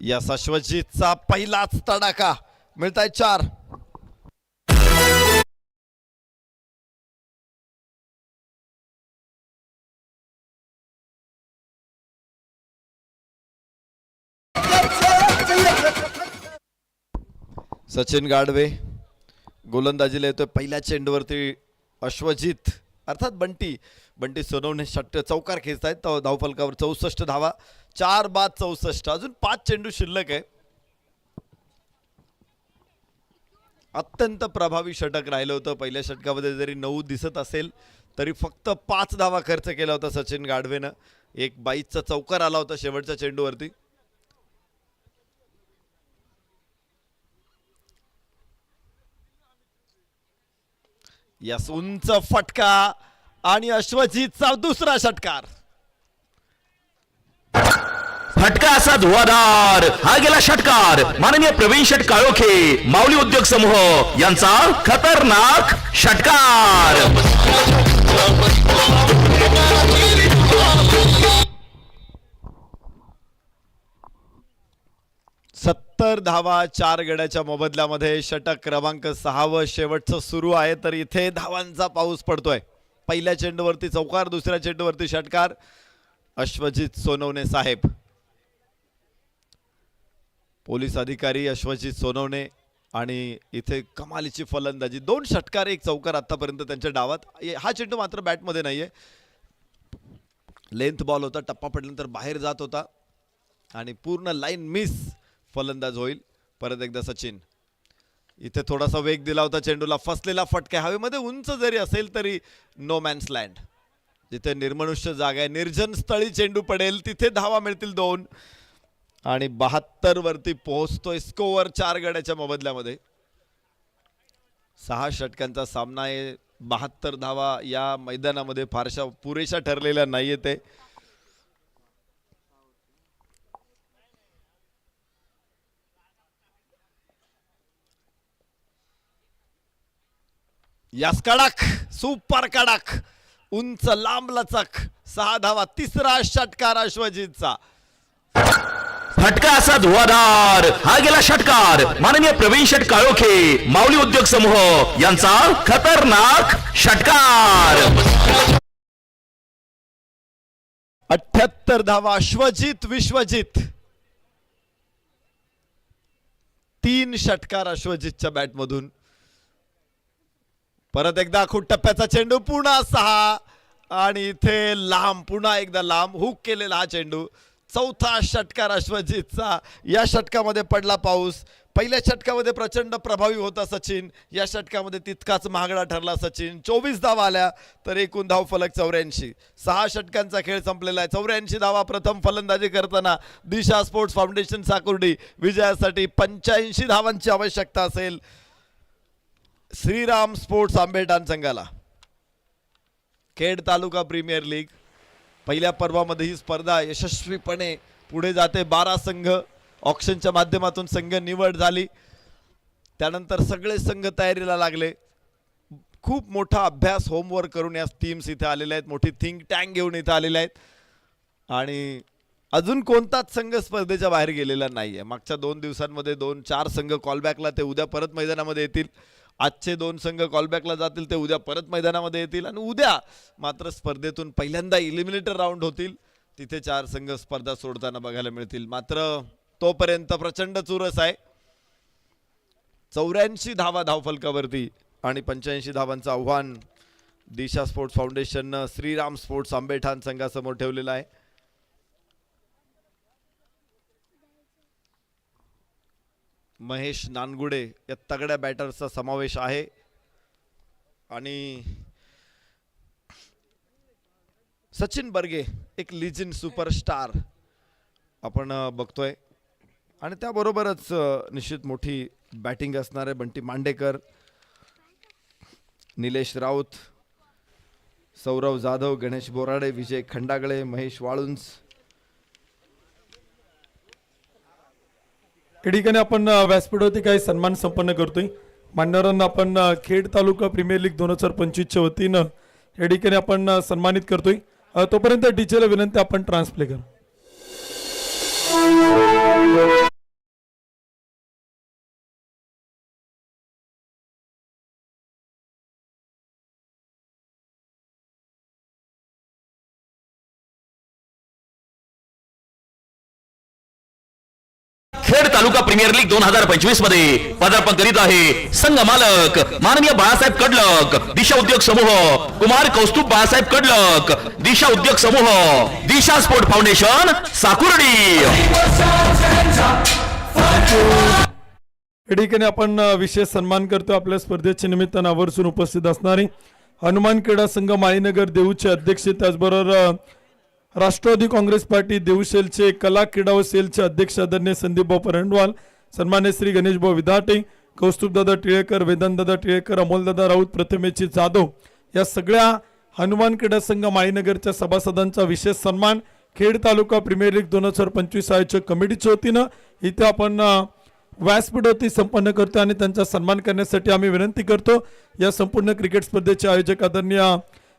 या अश्वजितचा पहिलाच तडाखा. मिळताय 4. सचिन गाडवे गोलंदाजीला येतोय. पहिल्या चेंडूवरती अश्वजित अर्थात बंटी सोनवणे चौकार खेचतायत. धावफलकावर 64 धावा. 4 बाद 64. अजून 5 चेंडू शिल्लक आहे. अत्यंत प्रभावी षटक राहिलं होतं. पहिल्या षटकामध्ये जरी 9 दिसत असेल तरी फक्त 5 धावा खर्च केला होता सचिन गाडवेनं. एक 22चा चौकार आला होता शेवटच्या चेंडूवरती. यस उंच फटका आणि अश्वजितचा दुसरा षटकार. फटका असा धुवाधार. हा गेला षटकार माननीय प्रवीण शेठ काळोखे माऊली उद्योग समूह यांचा खतरनाक षटकार. 70 धावा 4 गड्याच्या मोबदल्यामध्ये. षटक क्रमांक 6 शेवटचं सुरू आहे तर इथे धावांचा पाऊस पडतोय. पहिल्या चेंडूवरती चौकार, दुसऱ्या चेंडूवरती षटकार. अश्वजित सोनवणे साहेब पोलीस अधिकारी अश्वजित सोनवणे आणि इथे कमालीची फलंदाजी. 2 षटकार 1 चौकार आतापर्यंत त्यांच्या डावात. हा चेंडू मात्र बॅटमध्ये नाहीये. लेंथ बॉल होता. टप्पा पडल्यानंतर बाहेर जात होता आणि पूर्ण लाईन मिस. फलंदाज होईल परत एकदा सचिन. इथे थोडासा वेग दिला होता चेंडूला. फसलेला फटका. हवेमध्ये उंच जरी असेल तरी नो मॅन्स लँड. जिथे निर्मनुष्य जागा आहे, निर्जन स्थळी चेंडू पडेल तिथे धावा मिळतील 2. आणि 72 वरती पोहोचतोय स्कोअर 4 गड्याच्या मोबदल्यामध्ये. 6 षटकांचा सामना आहे. 72 धावा या मैदानामध्ये फारशा पुरेशा ठरलेल्या नाहीये ते. यास कडक सुपर कडक उंच लांब लचक 6 धावा. तिसरा षटकार अश्वजितचा. फटका असा धुवाधार. हा गेला षटकार माननीय प्रवीण शेठ काळोखे माऊली उद्योग समूह यांचा खतरनाक षटकार. 78 धावा अश्वजित विश्वजित. 3 षटकार अश्वजितच्या बॅटमधून. परत एकदा खूप टप्प्याचा चेंडू. पुन्हा 6 आणि इथे लांब पुन्हा एकदा लांब हुक केलेला हा चेंडू. 4था षटकार अश्वजितचा. या षटकामध्ये पडला पाऊस. पहिल्या षटकामध्ये प्रचंड प्रभावी होता सचिन. या षटकामध्ये तितकाच महागडा ठरला सचिन. 24 धावा आल्या तर एकूण धाव फलक 84. 6 षटकांचा खेळ संपलेला आहे. 84 धावा. प्रथम फलंदाजी करताना दिशा स्पोर्ट्स फाउंडेशन साकुर्डी विजयासाठी 85 धावांची आवश्यकता असेल श्रीराम स्पोर्ट्स आंबेठाण संघाला. खेड तालुका प्रीमियर लीग पहिल्या पर्वामध्ये ही स्पर्धा यशस्वीपणे पुढे जाते. 12 संघ ऑक्शनच्या माध्यमातून संघ निवड झाली. त्यानंतर सगळे संघ तयारीला लागले. खूप मोठा अभ्यास होमवर्क करून या टीम्स इथे आलेल्या आहेत. मोठी थिंक टँक घेऊन इथे आलेल्या आहेत आणि अजून कोणताच संघ स्पर्धेच्या बाहेर गेलेला नाहीये. मागच्या 2 दिवसांमध्ये 2-4 संघ कॉलबॅकला, ते उद्या परत मैदानामध्ये येतील. आजचे 2 संघ कॉलबॅकला जातील, ते उद्या परत मैदानामध्ये येतील आणि उद्या मात्र स्पर्धेतून पहिल्यांदा इलिमिनेटर राऊंड होतील. तिथे 4 संघ स्पर्धा सोडताना बघायला मिळतील. मात्र तोपर्यंत प्रचंड चुरस आहे. 84 धावा धावफलकावरती आणि 85 धावांचं आव्हान दिशा sports foundation Shriram sports Ambethan संघासमोर ठेवलेला आहे. महेश नानगुडे या तगड्या बॅटर्सचा समावेश आहे आणि सचिन बर्गे एक लिजंड सुपरस्टार आपण बघतोय आणि त्याबरोबरच निश्चित मोठी बॅटिंग असणारे बंटी मांडेकर, निलेश राऊत, सौरव जाधव, गणेश बोराडे, विजय खंडागळे, महेश वाळुंज. या ठिकाणी आपण व्यासपीठावरती काही सन्मान संपन्न करतोय. मान्यवरांना आपण खेड तालुका प्रीमियर लीग 2025च्या वतीनं या ठिकाणी आपण सन्मानित करतोय. तोपर्यंत डीजेला विनंती आपण ट्रान्सप्ले करा. खेड तालुका प्रीमियर लीग 2025 मध्ये पदार्पण करीत आहे संघ मालक माननीय बाळासाहेब कडलक, दिशा उद्योग समूह, कुमार कौस्तुभ बाळासाहेब कडलक, दिशा उद्योग समूह, दिशा स्पोर्ट फाउंडेशन साकुर्डी. या ठिकाणी आपण विशेष सन्मान करतो. आपल्या स्पर्धेच्या निमित्तानं आवर्जून उपस्थित असणारे हनुमान क्रीडा संघ माळीनगर देऊचे अध्यक्ष, त्याचबरोबर राष्ट्रवादी काँग्रेस पार्टी देऊ सेलचे कला क्रीडा व सेलचे अध्यक्ष आदरणीय संदीपभाऊ परंडवाल, सन्मान्य श्री गणेशभाऊ विधाटे, कौस्तुभदादा टिळेकर, वेदांतदादा टिळेकर, अमोलदादा राऊत, प्रथमेची जाधव या सगळ्या हनुमान क्रीडा संघ माळीनगरच्या सभासदांचा विशेष सन्मान खेड तालुका प्रीमियर लीग 2025 आयोजक कमिटीच्या वतीनं इथे आपण व्यासपीठावरती संपन्न करतो आणि त्यांचा सन्मान करण्यासाठी आम्ही विनंती करतो. या संपूर्ण क्रिकेट स्पर्धेचे आयोजक आदरणीय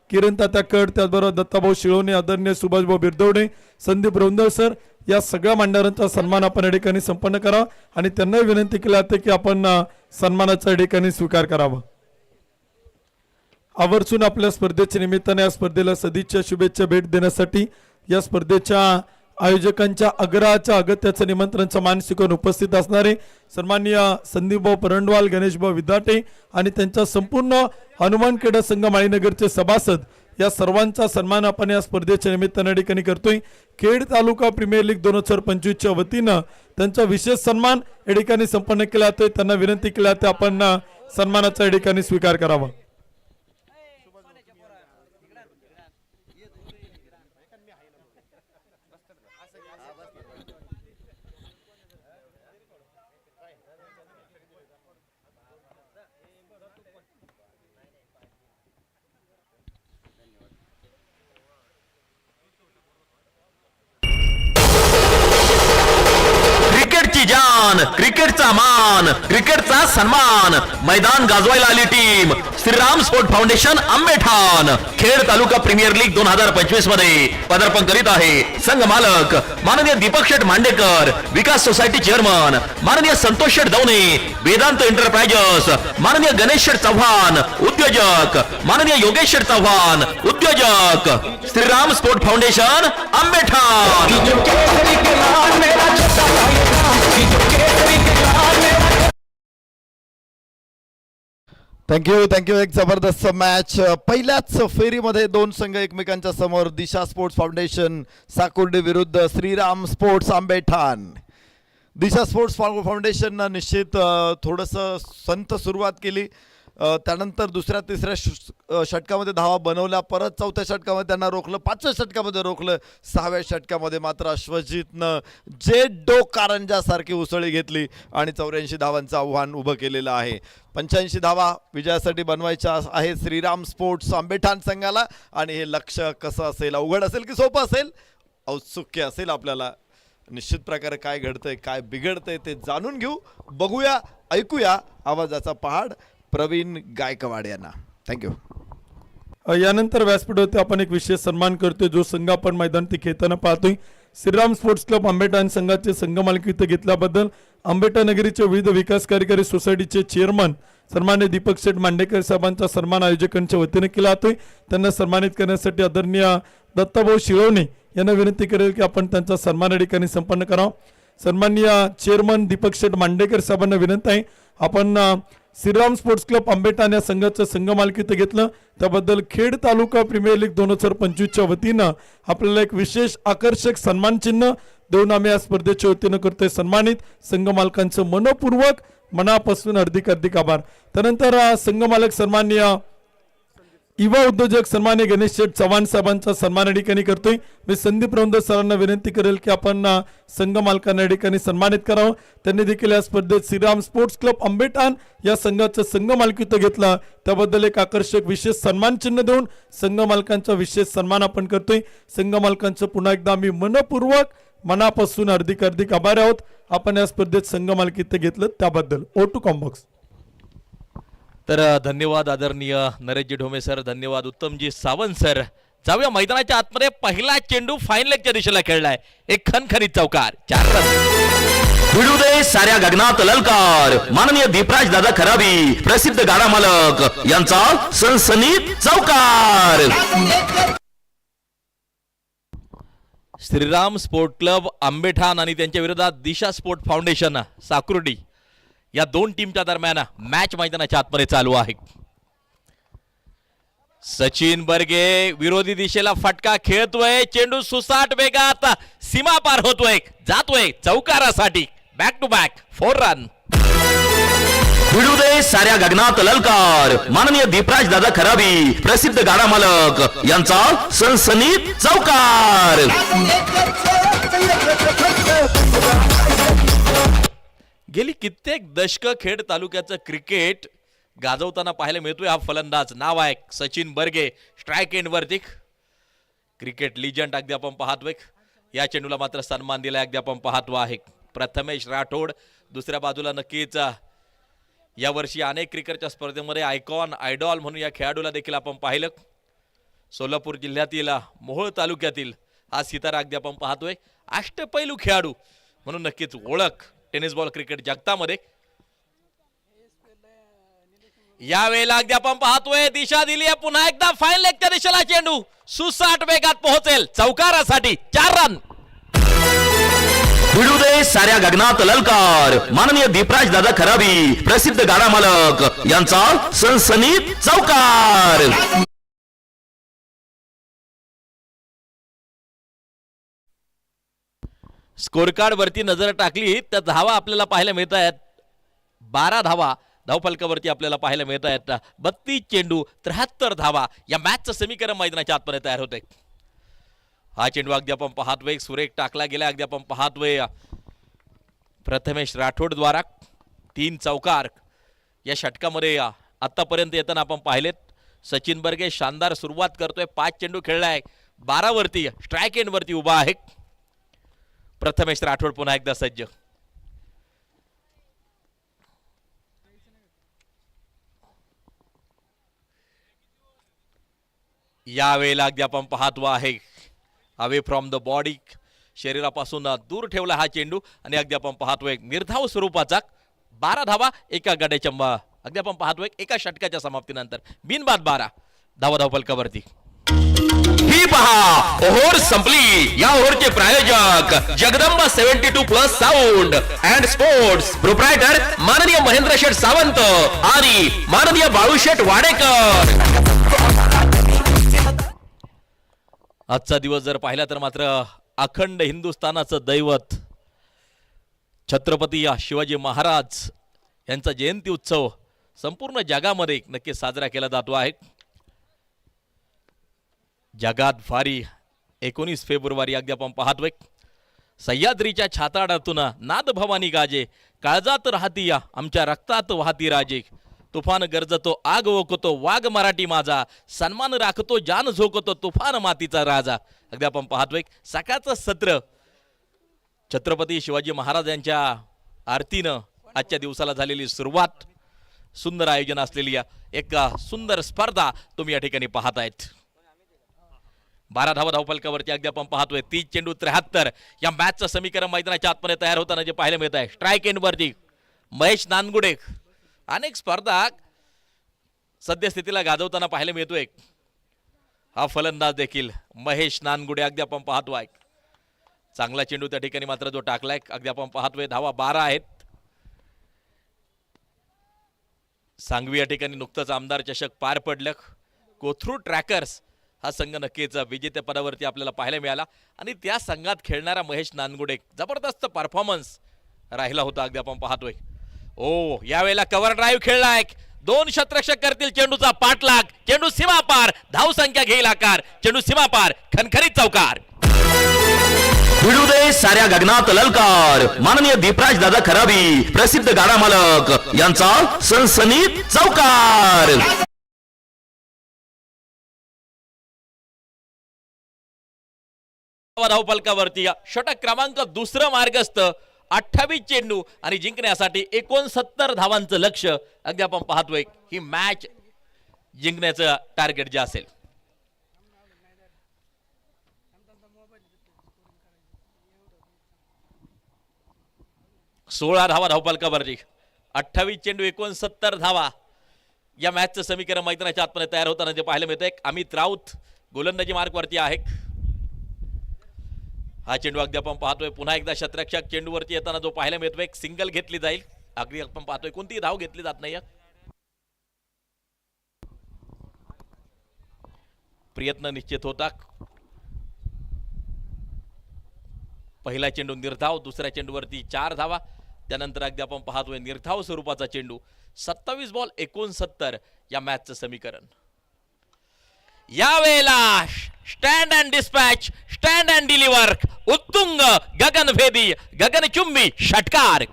किरण तात्याकड, त्याचबरोबर दत्ताभाऊ शिळवणे, आदरणीय सुभाषभाऊ बिरदवडे, संदीप रौंदळ सर या सगळ्या मान्यवरांचा सन्मान आपण या ठिकाणी संपन्न करावा आणि त्यांना विनंती केली जाते की आपण सन्मानाचा या ठिकाणी स्वीकार करावा. आवर्जून आपल्या स्पर्धेच्या निमित्ताने या स्पर्धेला सदिच्छा शुभेच्छा भेट देण्यासाठी या स्पर्धेच्या आयोजकांच्या आग्रहाच्या अगत्याचं निमंत्रणचं मान स्वीकारून उपस्थित असणारे सन्माननीय संदीपभाऊ परंडवाल, गणेशभाऊ विधाटे आणि त्यांचा संपूर्ण हनुमान क्रीडा संघ माळीनगरचे सभासद या सर्वांचा सन्मान आपण या स्पर्धेच्या निमित्ताने ठिकाणी करतोय. खेड तालुका प्रीमियर लीग 2025च्या वतीनं त्यांचा विशेष सन्मान या ठिकाणी संपन्न केला जातोय. त्यांना विनंती केली जाते आपण सन्मानाचा या ठिकाणी स्वीकार करावा. क्रिकेटची जान, क्रिकेटचा मान, क्रिकेटचा सन्मान, मैदान गाजवायला आली team Shriram sport foundation Ambethan. Khed taluka premier league 2025 मध्ये पदार्पण करीत आहे संघ मालक माननीय दीपक शेठ मांडेकर, विकास सोसायटी चेअरमन माननीय संतोष शेठ दवणे, वेदांत एंटरप्राइजेस माननीय गणेश शेठ चव्हाण, उद्योजक माननीय योगेश शेठ चव्हाण, उद्योजक Shriram sport foundation Ambethan. Thank you. एक जबरदस्त मॅच. पहिल्याच फेरीमध्ये दोन संघ एकमेकांच्या समोर. दिशा स्पोर्ट्स फाउंडेशन साकुर्डी विरुद्ध श्रीराम स्पोर्ट्स आंबेठाण. दिशा स्पोर्ट्स फाउंडेशननं निश्चित थोडंसं संत सुरुवात केली, त्यानंतर दुसऱ्या तिसऱ्या षटकामध्ये धावा बनवल्या, परत चौथ्या षटकामध्ये त्यांना रोखलं, पाचव्या षटकामध्ये रोखलं, सहाव्या षटकामध्ये मात्र अश्वजितनं जे डो कारंजासारखी उसळी घेतली आणि 84 धावांचं आव्हान उभं केलेलं आहे. 85 धावा विजयासाठी बनवायच्या आहे श्रीराम स्पोर्ट्स आंबेठाण संघाला आणि हे लक्ष्य कसं असेल, अवघड असेल की सोपं असेल, औत्सुक्य असेल आपल्याला. निश्चित प्रकारे काय घडतंय काय बिघडतंय ते जाणून घेऊ, बघूया, ऐकूया आवाजाचा पहाड प्रवीण गायकवाड यांना. थँक्यू. यानंतर व्यासपीठावरती आपण एक विशेष सन्मान करतोय. जो संघ आपण मैदानात खेळताना पाहतोय श्रीराम स्पोर्ट्स क्लब आंबेठाण संघाचे संघ मालकी इथं घेतल्याबद्दल आंबेठाण नगरीचे विविध विकास कार्यकारी सोसायटीचे चेअरमन सन्मान्य दीपक शेठ मांडेकर साहेबांचा सन्मान आयोजकांच्या वतीने केला जातोय. त्यांना सन्मानित करण्यासाठी आदरणीय दत्ताभाऊ शिळवणे यांना विनंती करेल की आपण त्यांचा सन्मान या ठिकाणी संपन्न करावा. सन्माननीय चेअरमन दीपक शेठ मांडेकर साहेबांना विनंती आहे आपण श्रीराम स्पोर्ट्स क्लब आंबेठाण या संघाचं संघ मालकीत घेतलं त्याबद्दल खेड तालुका प्रीमियर लीग 2025च्या वतीनं आपल्याला एक विशेष आकर्षक सन्मान चिन्ह देऊन आम्ही या स्पर्धेच्या वतीनं करतोय सन्मानित संघ मालकांचं मनपूर्वक मनापासून हार्दिक आभार. त्यानंतर संघ मालक सन्माननीय युवा उद्योजक सन्मान्य गणेश शेठ चव्हाण साहेबांचा सन्मान या ठिकाणी करतोय. मी संदीप रौंदर सरांना विनंती करेल की आपण संघ मालकांना या ठिकाणी सन्मानित करावं. त्यांनी देखील या स्पर्धेत श्रीराम स्पोर्ट्स क्लब आंबेठाण या संघाचं संघ मालकीत्व घेतला त्याबद्दल एक आकर्षक विशेष सन्मान चिन्ह देऊन संघ मालकांचा विशेष सन्मान आपण करतोय. संघ मालकांचं पुन्हा एकदा आम्ही मनपूर्वक मनापासून हार्दिक आभार आहोत आपण या स्पर्धेत संघ मालकीत्व घेतलं त्याबद्दल. Over to comm box. तर धन्यवाद आदरणीय नरेशजी ढोमे सर, धन्यवाद उत्तमजी सावंत सर. जाऊया मैदानाच्या आतमध्ये. पहिला चेंडू फाईन लेगच्या दिशेला खेळलाय, एक खणखणीत चौकार, 4 रन. भिडू दे साऱ्या गगनात ललकार. माननीय दीपराज दादा खराबी प्रसिद्ध गाडा मालक यांचा सनसनीत चौकार. श्रीराम स्पोर्ट क्लब आंबेठाण आणि त्यांच्या विरोधात दिशा स्पोर्ट फाउंडेशन साकुर्डी या दोन टीमच्या दरम्यान मॅच मैदानाच्या आतमध्ये चालू आहे. सचिन बर्गे विरोधी दिशेला फटका खेळतोय, चेंडू सुसाट वेगात सीमा पार होतोय, जातोय चौकारासाठी. Back to back 4 run. भिडू दे साऱ्या गगनात ललकार. माननीय दीपराज दादा खराबी प्रसिद्ध गाडा मालक यांचा सनसनीत चौकार. गेली कित्येक दशक खेड तालुक्याचं क्रिकेट गाजवताना पाहायला मिळतोय हा फलंदाज. नाव आहे सचिन बर्गे. स्ट्राईक एंड वरती क्रिकेट लिजंड अगदी आपण पाहतोय. या चेंडूला मात्र सन्मान दिला अगदी आपण पाहतो आहे. प्रथमेश राठोड दुसऱ्या बाजूला नक्कीच यावर्षी अनेक क्रिकेटच्या स्पर्धेमध्ये आयकॉन आयडॉल म्हणून या खेळाडूला देखील आपण पाहिलं. सोलापूर जिल्ह्यातील मोहोळ तालुक्यातील हा सितारा अगदी आपण पाहतोय. अष्टपैलू खेळाडू म्हणून नक्कीच ओळख टेनिस बॉल क्रिकेट जगतामध्ये. यावेळेला अगदी आपण पाहतोय दिशा दिली आहे पुन्हा एकदा फाईन लेगच्या दिशेला चेंडू सुसाट वेगात पोहोचेल चौकारासाठी, 4 रन. भिडू दे साऱ्या गगनात ललकार. माननीय दीपराज दादा खराबी प्रसिद्ध गाडा मालक यांचा सनसनीत चौकार. स्कोर कार्ड वरती नजर टाकली तर धावा आपल्याला पाहायला मिळत आहेत. 12 धावा धावफलकावरती आपल्याला पाहायला मिळत आहेत. 32 चेंडू 73 धावा या मॅचचं समीकरण मैदानाच्या आतमध्ये तयार होते. हा चेंडू अगदी आपण पाहतोय सुरेख टाकला गेला. अगदी आपण पाहतोय प्रथमेश राठोड द्वारा 3 चौकार या षटकामध्ये आतापर्यंत येताना आपण पाहिलेत. सचिन बर्गे शानदार सुरुवात करतोय. 5 चेंडू खेळलाय, 12 वरती स्ट्राईक एंड वरती उभा आहे. प्रथमेश राठोड पुन्हा एकदा सज्ज. यावेळेला अगदी आपण पाहतो आहे अवे फ्रॉम द बॉडी, शरीरापासून दूर ठेवला हा चेंडू आणि अगदी आपण पाहतोय निर्धाव स्वरूपाचा 12 धावा एका गड्याच्या अगदी आपण पाहतोय एका षटकाच्या समाप्तीनंतर बिनबाद 12 धावा धावफलकावरती. ही पहा ओव्हर संपली. या ओव्हरचे प्रायोजक Jagdamba 72+ sound and sports proprietor माननीय महेंद्र शेठ सावंत आणि माननीय बाळूशेठ वाडेकर. आजचा दिवस जर पाहिला तर मात्र अखंड हिंदुस्थानाचं दैवत छत्रपती शिवाजी महाराज यांचा जयंती उत्सव संपूर्ण जगामध्ये नक्की साजरा केला जातो आहे. जगात फारी 19 फेब्रुवारी अगदी आपण पाहतोय. सह्याद्रीच्या छाताडातून नाद भवानी गाजे, काळजात राहती आमच्या रक्तात वाहती राजे. तुफान गरजतो आग ओकतो वाघ मराठी माझा, सन्मान राखतो जान झोकतो तुफान मातीचा राजा. अगदी आपण पाहतोय सकाळचं सत्र छत्रपती शिवाजी महाराज यांच्या आरतीनं आजच्या दिवसाला झालेली सुरुवात. सुंदर आयोजन असलेली एक सुंदर स्पर्धा तुम्ही या ठिकाणी पाहतायत. 12 धावा धावफलकावरती अगदी आपण पाहतोय 30 चेंडू 73 या मॅचचं समीकरण मैदानाच्या आतमध्ये तयार होताना जे पाहायला मिळत आहे. स्ट्राईक एंड वरती महेश नानगुडे अनेक स्पर्धा सद्यस्थितीला गाजवताना पाहायला मिळतोय. हा फलंदाज देखील महेश नानगुडे अगदी आपण पाहतो आहे. चांगला चेंडू त्या ठिकाणी मात्र जो टाकलाय अगदी आपण पाहतोय धावा 12 आहेत. सांगवी या ठिकाणी नुकतंच आमदार चषक पार पडलं. कोथरूड ट्रॅकर्स हा संघ नक्कीच विजेतेपदावरती आपल्याला पाहायला मिळाला आणि त्या संघात खेळणारा महेश नानगुडे जबरदस्त परफॉर्मन्स राहिला होता अगदी आपण पाहतोय. ओ यावेळेला कव्हर ड्राईव्ह खेळलाय. 2 शतरक्षक करतील चेंडूचा पाठलाग. चेंडू सीमापार. धाव संख्या घेईल आकार. चेंडू सीमापार. खणखणीत चौकार. भिडू दे साऱ्या गगनात ललकार. माननीय दीपराज दादा खराबी प्रसिद्ध गाडा मालक यांचा सनसनीत चौकार. धावफलकावरती षटक क्रमांक 2 मार्गस्थ. 28 चेंडू आणि जिंकण्यासाठी 69 धावांचं लक्ष अगदी आपण पाहतोय. ही मॅच जिंकण्याचं टार्गेट जे असेल. सोळा धावा धावफलकावरती. 28 चेंडू 69 धावा. या मॅचचं समीकरण मैदानाच्या आतमध्ये तयार होताना जे पाहायला मिळतंय. अमित राऊत गोलंदाजी मार्कवरती आहे. हा चेंडू अगदी आपण पाहतोय. पुन्हा एकदा शतरक्षक चेंडूवरती येताना जो पाहायला मिळतोय. एक सिंगल घेतली जाईल. अगदी आपण पाहतोय कोणतीही धाव घेतली जात नाही. प्रयत्न निश्चित होता. पहिला चेंडू निर्धाव. दुसऱ्या चेंडूवरती 4 धावा. त्यानंतर अगदी आपण पाहतोय निर्धाव स्वरूपाचा चेंडू. 27 बॉल 69 या मॅचचं समीकरण. यावेळेला stand and dispatch. Stand and deliver. उत्तुंग गगनभेदी गगनचुंबी षटकार.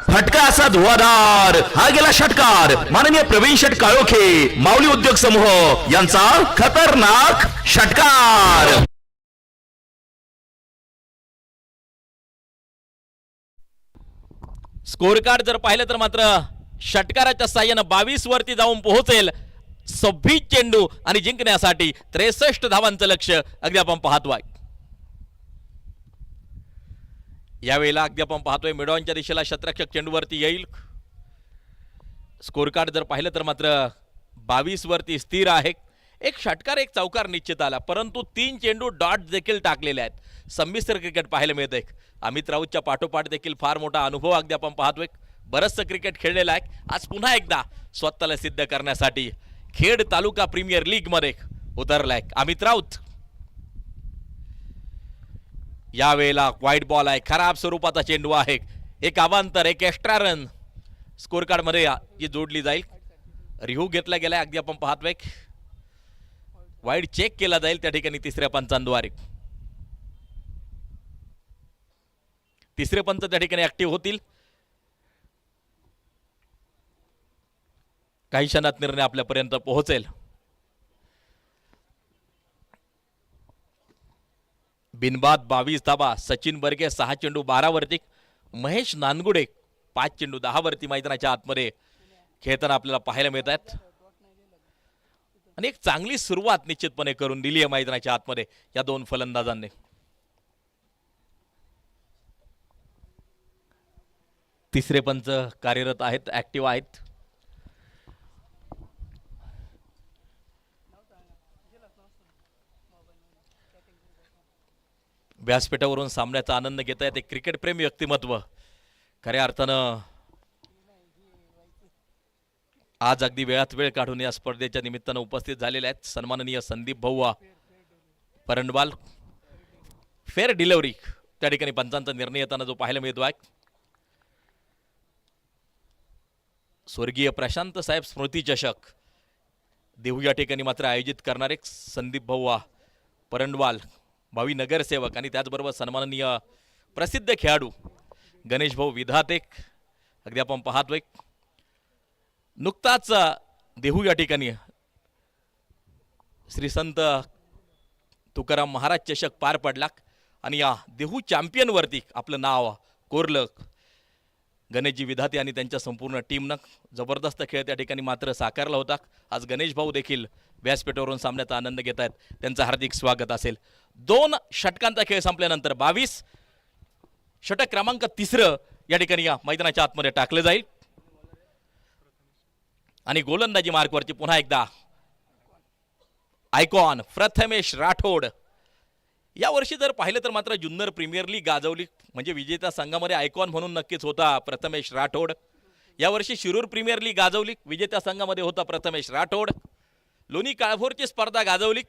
फटका असा धुवाधार. हा गेला षटकार. माननीय प्रवीण शेट काळोखे माऊली उद्योग समूह यांचा खतरनाक षटकार. स्कोर कार्ड जर पाहिलं तर मात्र षटकाराच्या साह्यानं 22 वरती जाऊन पोहोचेल. 26 चेंडू आणि जिंकण्यासाठी 63 धावांचं लक्ष अगदी आपण पाहतोय. यावेळेला अगदी आपण पाहतोय मिडॉनच्या दिशेला शतरक्षक चेंडूवरती येईल. स्कोर कार्ड जर पाहिलं तर मात्र 22 वरती स्थिर आहे. एक षटकार एक चौकार निश्चित आला, परंतु 3 चेंडू डॉट देखील टाकलेले आहेत. संमिश्र क्रिकेट पाहायला मिळत आहे. अमित राऊतच्या पाठोपाठ देखील फार मोठा अनुभव अगदी आपण पाहतोय. बरंचसं क्रिकेट खेळलेलं आहे. आज पुन्हा एकदा स्वतःला सिद्ध करण्यासाठी खेड तालुका प्रीमियर लीग मध्ये उतरलाय अमित राऊत. यावेळेला वाईट बॉल आहे. खराब स्वरूपाचा चेंडू आहे. एक अवांतर, एक एक्स्ट्रा रन स्कोर कार्ड मध्ये जी जोडली जाईल. रिव्ह्यू घेतला गेलाय अगदी आपण पाहतोय. वाईड चेक केला जाईल त्या ठिकाणी तिसऱ्या पंचांद्वारे. तिसरे पंच त्या ठिकाणी ऍक्टिव्ह होतील. काही क्षणात निर्णय आपल्यापर्यंत पोहोचेल. बिनबाद 22 धाबा. सचिन बर्गे 6 चेंडू 12 वरती. महेश नानगुडे 5 चेंडू 10 वरती मैदानाच्या आतमध्ये खेळताना आपल्याला पाहायला मिळत आहेत. आणि एक चांगली सुरुवात निश्चितपणे करून दिली आहे मैदानाच्या आतमध्ये या 2 फलंदाजांनी. तिसरे पंच कार्यरत आहेत, ऍक्टिव्ह आहेत. व्यासपीठावरून सामन्याचा आनंद घेत आहेत एक क्रिकेट प्रेमी व्यक्तिमत्व. खऱ्या अर्थानं आज अगदी वेळात वेळ काढून या स्पर्धेच्या निमित्तानं उपस्थित झालेले आहेत. सन्माननीय संदीप भाऊ परंडवाल. फेअर डिलिव्हरी त्या ठिकाणी पंचांचा निर्णय येताना जो पाहायला मिळतो आहे. स्वर्गीय प्रशांत साहेब स्मृती चषक देहू या ठिकाणी मात्र आयोजित करणारे संदीप भाऊ परंडवाल भावी नगरसेवक आणि त्याचबरोबर सन्माननीय प्रसिद्ध खेळाडू गणेश भाऊ विधाते अगदी आपण पाहतोय. नुकताच देहू या ठिकाणी श्री संत तुकाराम महाराज चषक पार पडला आणि या देहू चॅम्पियन वरती आपलं नाव कोरलं. गणेशजी विधाते आणि त्यांच्या संपूर्ण टीमनं जबरदस्त खेळ त्या ठिकाणी मात्र साकारला होता. आज गणेश भाऊ देखील व्यासपीठावरून सामन्याचा आनंद घेत आहेत. त्यांचं हार्दिक स्वागत असेल. 2 षटकांचा खेळ संपल्यानंतर 22 षटक क्रमांक 3 या ठिकाणी या मैदानाच्या आतमध्ये टाकले जाईल आणि गोलंदाजी मार्कवरती पुन्हा एकदा आयकॉन प्रथमेश राठोड. या वर्षी जर पाहिलं तर मात्र जुन्नर प्रीमियर लीग गाजवली म्हणजे विजेत्या संघामध्ये आयकॉन म्हणून नक्कीच होता प्रथमेश राठोड. यावर्षी शिरूर प्रीमियर लीग गाजवली, विजेत्या संघामध्ये होता प्रथमेश राठोड. लोणी काळभोरची स्पर्धा गाजवली,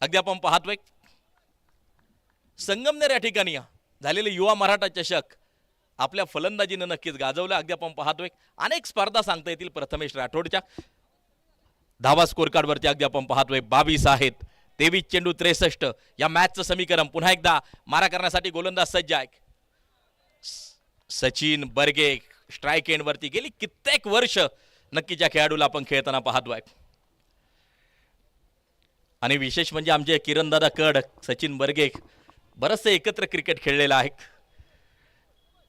अगदी आपण पाहतोय. संगमनेर या ठिकाणी झालेले युवा मराठा चषक आपल्या फलंदाजीनं नक्कीच गाजवलं, अगदी आपण पाहतोय. अनेक स्पर्धा सांगता येतील प्रथमेश राठोडच्या. धावा स्कोर कार्डवरती अगदी आपण पाहतोय 22 आहेत. 23 चेंडू 63. या मॅचचं समीकरण पुन्हा एकदा मारा करण्यासाठी गोलंदाज सज्ज आहे. सचिन बर्गे स्ट्राईक एंडवरती गेली कित्येक वर्ष नक्कीच या खेळाडूला आपण खेळताना पाहतोय. आणि विशेष म्हणजे आमचे किरणदादा कड, सचिन बर्गे बरचसे एकत्र क्रिकेट खेळलेलं आहे.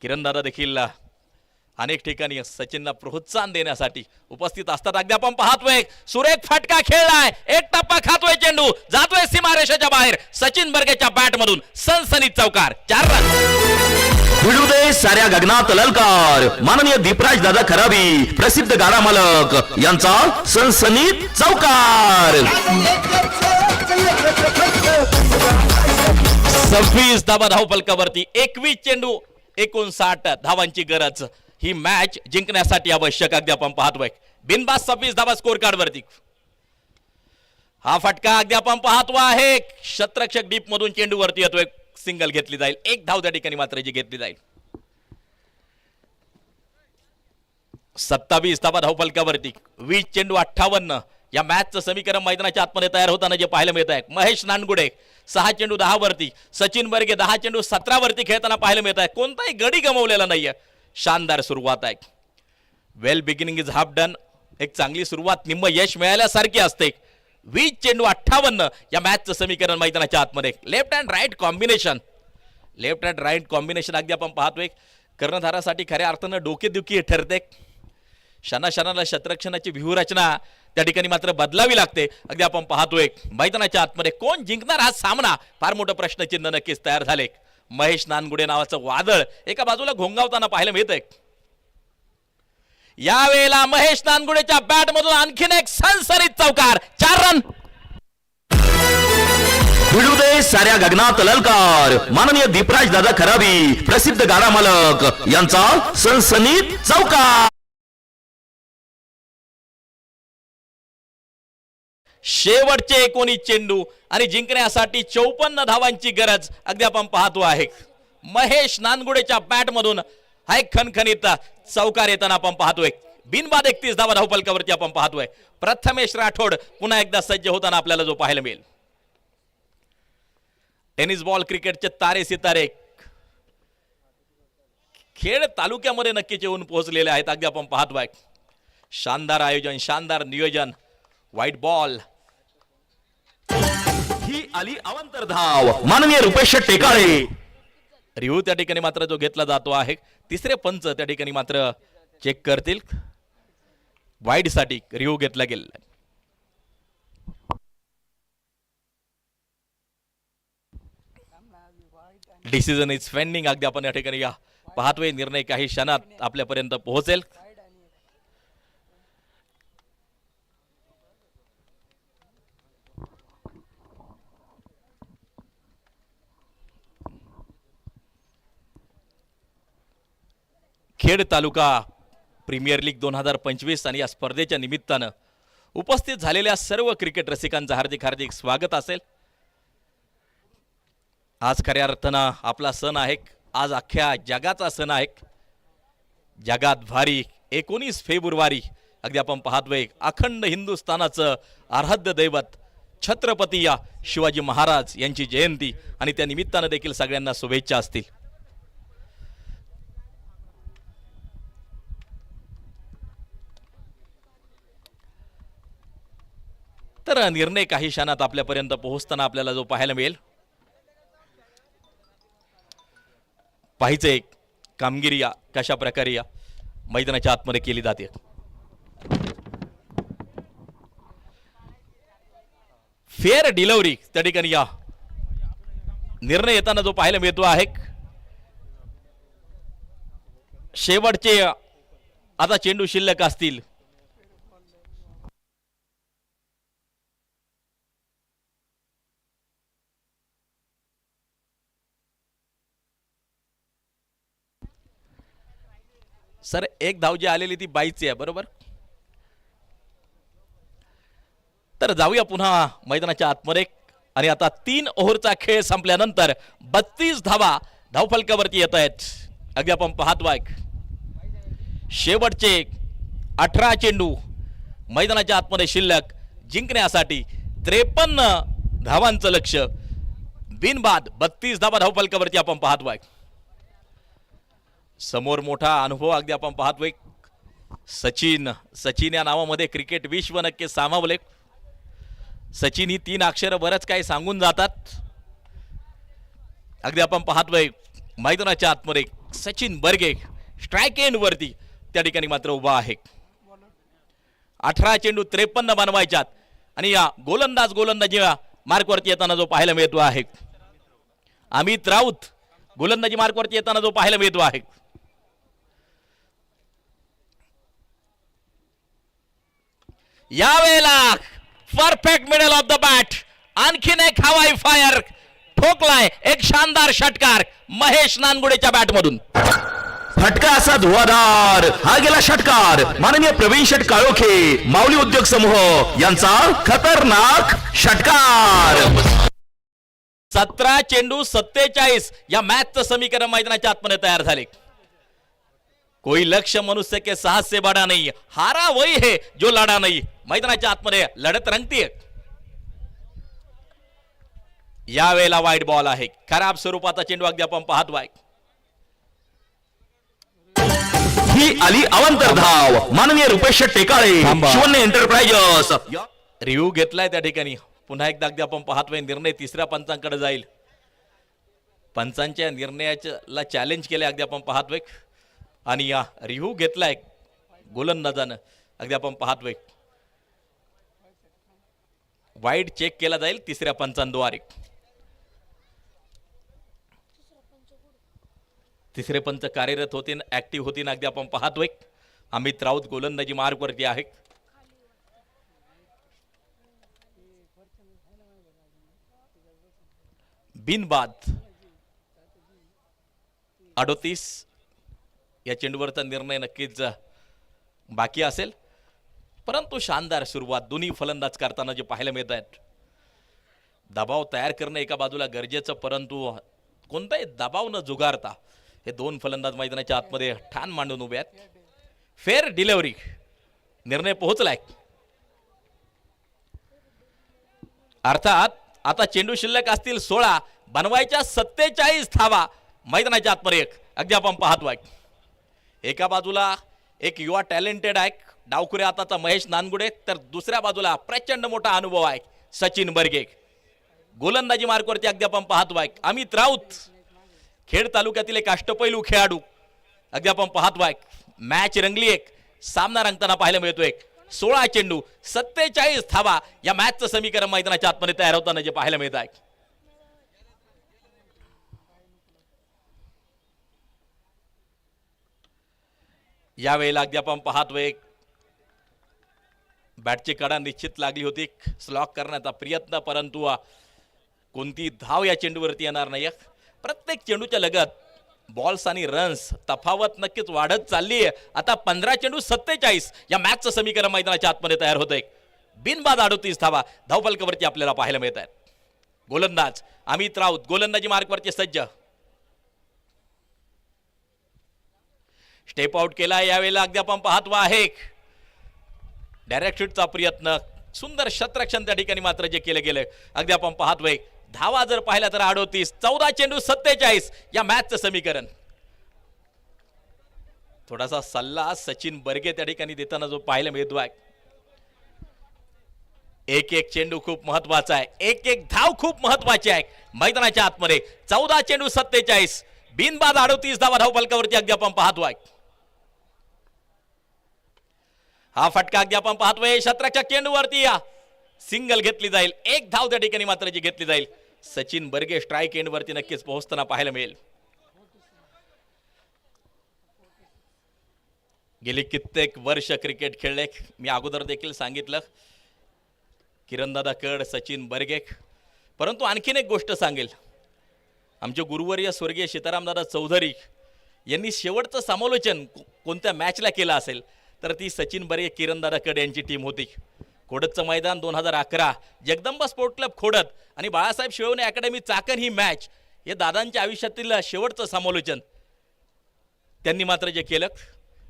किरणदादा देखील अनेक ठिकाणी सचिनला प्रोत्साहन देण्यासाठी उपस्थित असतात. अगदी आपण पाहतोय सुरेख फटका खेळलाय, एक टप्पा खातोय चेंडू, जातोय सीमारेषेच्या बाहेर. सचिन बर्गेच्या बॅट मधून सनसनीत चौकार, 4 रन. भिडू दे साऱ्या गगनात ललकार. माननीय दीपराज दादा खराबी, प्रसिद्ध गाडा मालक यांचा सनसनीत चौकार. 26 धावा धावफलकावरती, 21 चेंडू 59 धावांची गरज. ही मॅच जिंकण्यासाठी आवश्यक, अगदी आपण पाहतोय. बिनबाद 26 धावा स्कोर कार्ड वरती. हा फटका अगदी आपण पाहतो आहे, शतरक्षक डीप मधून चेंडू वरती येतोय, सिंगल घेतली जाईल. एक धाव त्या ठिकाणी मात्र जी घेतली जाईल. 27 धावा धावफलकावरती, 20 चेंडू 58. या मॅचचं समीकरण मैदानाच्या आतमध्ये तयार होताना जे पाहायला मिळत आहे, महेश नानगुडे 6 चेंडू 10 वरती, सचिन बर्गे 10 चेंडू 17 वरती खेळताना पाहायला मिळत आहे. कोणताही गडी गमावलेला नाहीये. शानदार सुरुवात आहे. वेल बिगिनिंग इज हाफ डन. एक चांगली सुरुवात निम्म यश मिळाल्यासारखी असते. 20 चेंडू 58 या मॅचचं समीकरण मैदानाच्या आतमध्ये. Left and right combination, left and right combination अगदी आपण पाहतोय. कर्णधारासाठी खऱ्या अर्थानं डोकेदुखी ठरते. क्षणाक्षणाला शतरक्षणाची व्यूहरचना त्या ठिकाणी मात्र बदलावी लागते. अगदी आपण पाहतोय मैदानाच्या आतमध्ये कोण जिंकणार हा सामना, फार मोठं प्रश्नचिन्ह नक्कीच तयार झाले. महेश नानगुडे नावाचं वादळ एका बाजूला घोंगावताना पाहायला मिळतंय. यावेळेला महेश नानगुडेच्या बॅट मधून आणखीन एक सनसनीत चौकार, 4 रन. भिडू दे साऱ्या गगनात ललकार. माननीय दीपराज दादा खराबी, प्रसिद्ध गाडा मालक यांचा सनसनीत चौकार. शेवटचे 19 चेंडू आणि जिंकण्यासाठी 54 धावांची गरज, अगदी आपण पाहतो आहे. महेश नानगुडेच्या बॅट मधून हा एक खणखणीत चौकार येताना आपण पाहतोय. बिनबाद 31 धावा धावफलकावरती आपण पाहतोय. प्रथमेश राठोड पुन्हा एकदा सज्ज होताना आपल्याला जो पाहायला मिळेल. टेनिस बॉल क्रिकेटचे तारे सितारे खेळ तालुक्यामध्ये नक्कीच येऊन पोहोचलेले आहेत. अगदी आपण पाहतोय. शानदार आयोजन, शानदार नियोजन. व्हाईट बॉल, ही आली अवंतर धाव. माननीय रुपेश टेकाळे. रिव्ह्यू त्या ठिकाणी मात्र जो घेतला जातो आहे, तिसरे पंच त्या ठिकाणी मात्र चेक करतील. वाईड साठी रिव्ह्यू घेतला गेला. Decision is pending. अगदी आपण या ठिकाणी पाहतोय. निर्णय काही क्षणात आपल्यापर्यंत पोहोचेल. खेड तालुका प्रीमियर लीग 2025 आणि या स्पर्धेच्या निमित्तानं उपस्थित झालेल्या सर्व क्रिकेट रसिकांचं हार्दिक हार्दिक स्वागत असेल. आज खऱ्या अर्थानं आपला सण आहे. आज अख्ख्या जगाचा सण आहे. जगात भारी 19 फेब्रुवारी अगदी आपण पाहतोय. अखंड हिंदुस्थानाचं आराध्य दैवत छत्रपती या शिवाजी महाराज यांची जयंती आणि त्या निमित्तानं देखील सगळ्यांना शुभेच्छा असतील. तर निर्णय काही क्षणात आपल्यापर्यंत पोहोचताना आपल्याला जो पाहायला मिळेल. पाहिजे कामगिरी कशा प्रकारे या मैदानाच्या आतमध्ये केली जाते. फेअर डिलिव्हरी त्या ठिकाणी या निर्णय येताना जो पाहायला मिळतो आहे. शेवटचे आता चेंडू शिल्लक असतील. सर एक धाव जी आलेली ती बाईची आहे बरोबर. तर जाऊया पुन्हा मैदानाच्या आतमध्ये आणि आता 3 ओव्हरचा खेळ संपल्यानंतर 32 धावा धावफलकावरती येत आहेत. अगदी आपण पाहतोय शेवटचे 18 चेंडू मैदानाच्या आतमध्ये शिल्लक जिंकण्यासाठी 53 धावांचं लक्ष बिनबाद 32 धावा धावफलकावरती आपण पाहतोय. समोर मोठा अनुभव अगदी आपण पाहतोय. सचिन या नावामध्ये क्रिकेट विश्व नक्की सामावले. सचिन ही 3 अक्षरं बरंच काही सांगून जातात. अगदी आपण पाहतोय मैदानाच्या आतमध्ये सचिन बर्गे स्ट्राईक एंड वरती त्या ठिकाणी मात्र उभा आहे. 18 चेंडू 53 बनवायच्यात आणि या गोलंदाजी मार्कवरती येताना जो पाहायला मिळतो आहे अमित राऊत गोलंदाजी मार्कवरती येताना जो पाहायला मिळतो आहे. यावेळेला perfect middle of the bat आणखीन एक हवाई फायर ठोकलाय. एक शानदार षटकार महेश नानगुडेच्या बॅटमधून. फटका असा धुवाधार हा गेला षटकार माननीय प्रवीण शेट काळोखे माऊली उद्योग समूह यांचा खतरनाक षटकार. 17 चेंडू 47 या मॅचचं समीकरण मैदानाच्या आतमध्ये तयार झाले. कोई लक्ष्य मनुष्य के साहस से बड़ा नहीं, हारा वही है जो लढा नहीं. मैदानाच्या आतमध्ये लढत रंगतीये. यावेळेला वाईट बॉल आहे. खराब स्वरूपाचा चेंडू अगदी आपण पाहतोय. ही आली अवंतर धाव माननीय रुपेश शेट टेकाळे शिवन्य एंटरप्राइजेस. रिव्ह्यू घेतलाय त्या ठिकाणी. पुन्हा एकदा अगदी आपण पाहतोय निर्णय 3ऱ्या पंचांकडे जाईल. पंचांच्या निर्णयाला चॅलेंज केले अगदी आपण पाहतोय आणि या रिव्ह्यू घेतलाय गोलंदाजानं अगदी आपण पाहतोय. वाईड चेक केला जाईल 3ऱ्या पंचांद्वारे. 3रे पंच कार्यरत होते ऍक्टिव्ह होते अगदी आपण पाहतोय. अमित राऊत गोलंदाजी मार्गवरती आहे. बिनबाद 38 या चेंडूवरचा निर्णय नक्कीच बाकी असेल परंतु शानदार सुरुवात दोन्ही फलंदाज करताना जे पाहायला मिळत आहेत. दबाव तयार करणं एका बाजूला गरजेचं परंतु कोणताही दबाव न जुगारता हे 2 फलंदाज मैदानाच्या आतमध्ये ठाण मांडून उभे आहेत. फेअर डिलिव्हरी निर्णय पोहोचलाय. अर्थात आता चेंडू शिल्लक असतील 16 बनवायच्या 47 धावा मैदानाच्या आतमध्ये अगदी आपण पाहतोय. एका बाजूला एक युवा टॅलेंटेड आहे डावखुरे आताचा महेश नानगुडे तर दुसऱ्या बाजूला प्रचंड मोठा अनुभव आहे सचिन बर्गे. गोलंदाजी मार्कवरती अगदी आपण पाहतोय. अमित राऊत खेड तालुक्यातील एक अष्टपैलू खेळाडू अगदी आपण पाहतोय. मॅच रंगली एक सामना रंगताना पाहायला मिळतोय. 16 चेंडू 47 धावा या मॅचचं समीकरण मैदानाच्या आतमध्ये तयार होताना जे पाहायला मिळत आहे. यावेळेला अगदी आपण पाहतोय बॅटची कडा निश्चित लागली होती स्लॉक करण्याचा प्रयत्न परंतु कोणती धाव या चेंडूवरती येणार नाही. प्रत्येक चेंडूच्या लगत बॉल्स आणि रन्स तफावत नक्कीच वाढत चालली आहे. आता 15 चेंडू 47 या मॅचचं समीकरण मैदानाच्या आतमध्ये तयार होतंय. बिनबाद 38 धावा धावफलकावरती आपल्याला पाहायला मिळत आहेत. गोलंदाज अमित राऊत गोलंदाजी मार्कवरती सज्ज. स्टेप आउट केला. यावेळेला अगदी आपण पाहतो आहे डायरेक्ट शूटचा प्रयत्न सुंदर शतरक्षण त्या ठिकाणी मात्र जे केलं गेलं अगदी आपण पाहतोय. धावा जर पाहिला तर 38 14 चेंडू 47 या मॅचचं समीकरण. थोडासा सल्ला सचिन बर्गे त्या ठिकाणी देताना जो पाहायला मिळतो आहे. एक एक चेंडू खूप महत्वाचा आहे. एक एक धाव खूप महत्वाची आहे मैदानाच्या आतमध्ये. 14 चेंडू 47 बिनबाद 38 धावा धावफलकावरती अगदी आपण पाहतोय. हा फटका अगदी आपण पाहतोय. शतरक्षक चेंडूवरती या सिंगल घेतली जाईल. एक धाव त्या ठिकाणी मात्र जी घेतली जाईल. सचिन बर्गे स्ट्राईक एंड वरती नक्कीच पोहोचताना पाहायला मिळेल. गेली कित्येक वर्ष क्रिकेट खेळले. मी अगोदर देखील सांगितलं किरणदादा कड सचिन बर्गे परंतु आणखीन एक गोष्ट सांगेल. आमचे गुरुवर्य स्वर्गीय सीतारामदादा चौधरी यांनी शेवटचं समालोचन कोणत्या मॅचला केलं असेल तर ती सचिन बर्गे किरण कड यांची टीम होती. खोडदचं मैदान 2011, जगदंबा स्पोर्ट क्लब खोडद आणि बाळासाहेब शिवणे अकॅडमी चाकण ही मॅच हे दादांच्या आयुष्यातील शेवटचं समालोचन त्यांनी मात्र जे केलं.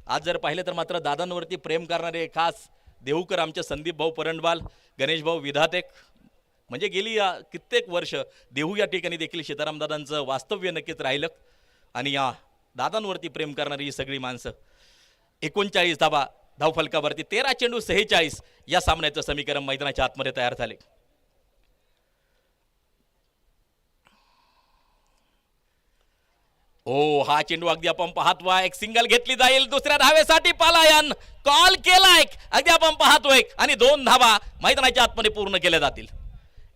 आज जर पाहिलं तर मात्र दादांवरती प्रेम करणारे खास देहूकर आमचे संदीप भाऊ परंडवाल, गणेश भाऊ विधाते, म्हणजे गेली कित्येक वर्ष देहू या ठिकाणी देखील सीताराम दादांचं वास्तव्य नक्कीच राहिलं. आणि या दादांवरती प्रेम करणारी ही सगळी माणसं 39 धावा धावफलकावरती 13 चेंडू 46 या सामन्याचं समीकरण मैदानाच्या आतमध्ये तयार झाले. ओ हा चेंडू अगदी आपण पाहतोय, एक सिंगल घेतली जाईल, दुसऱ्या धावेसाठी पलायन कॉल केलाय, अगदी आपण पाहतोय आणि 2 धावा मैदानाच्या आतमध्ये पूर्ण केल्या जातील.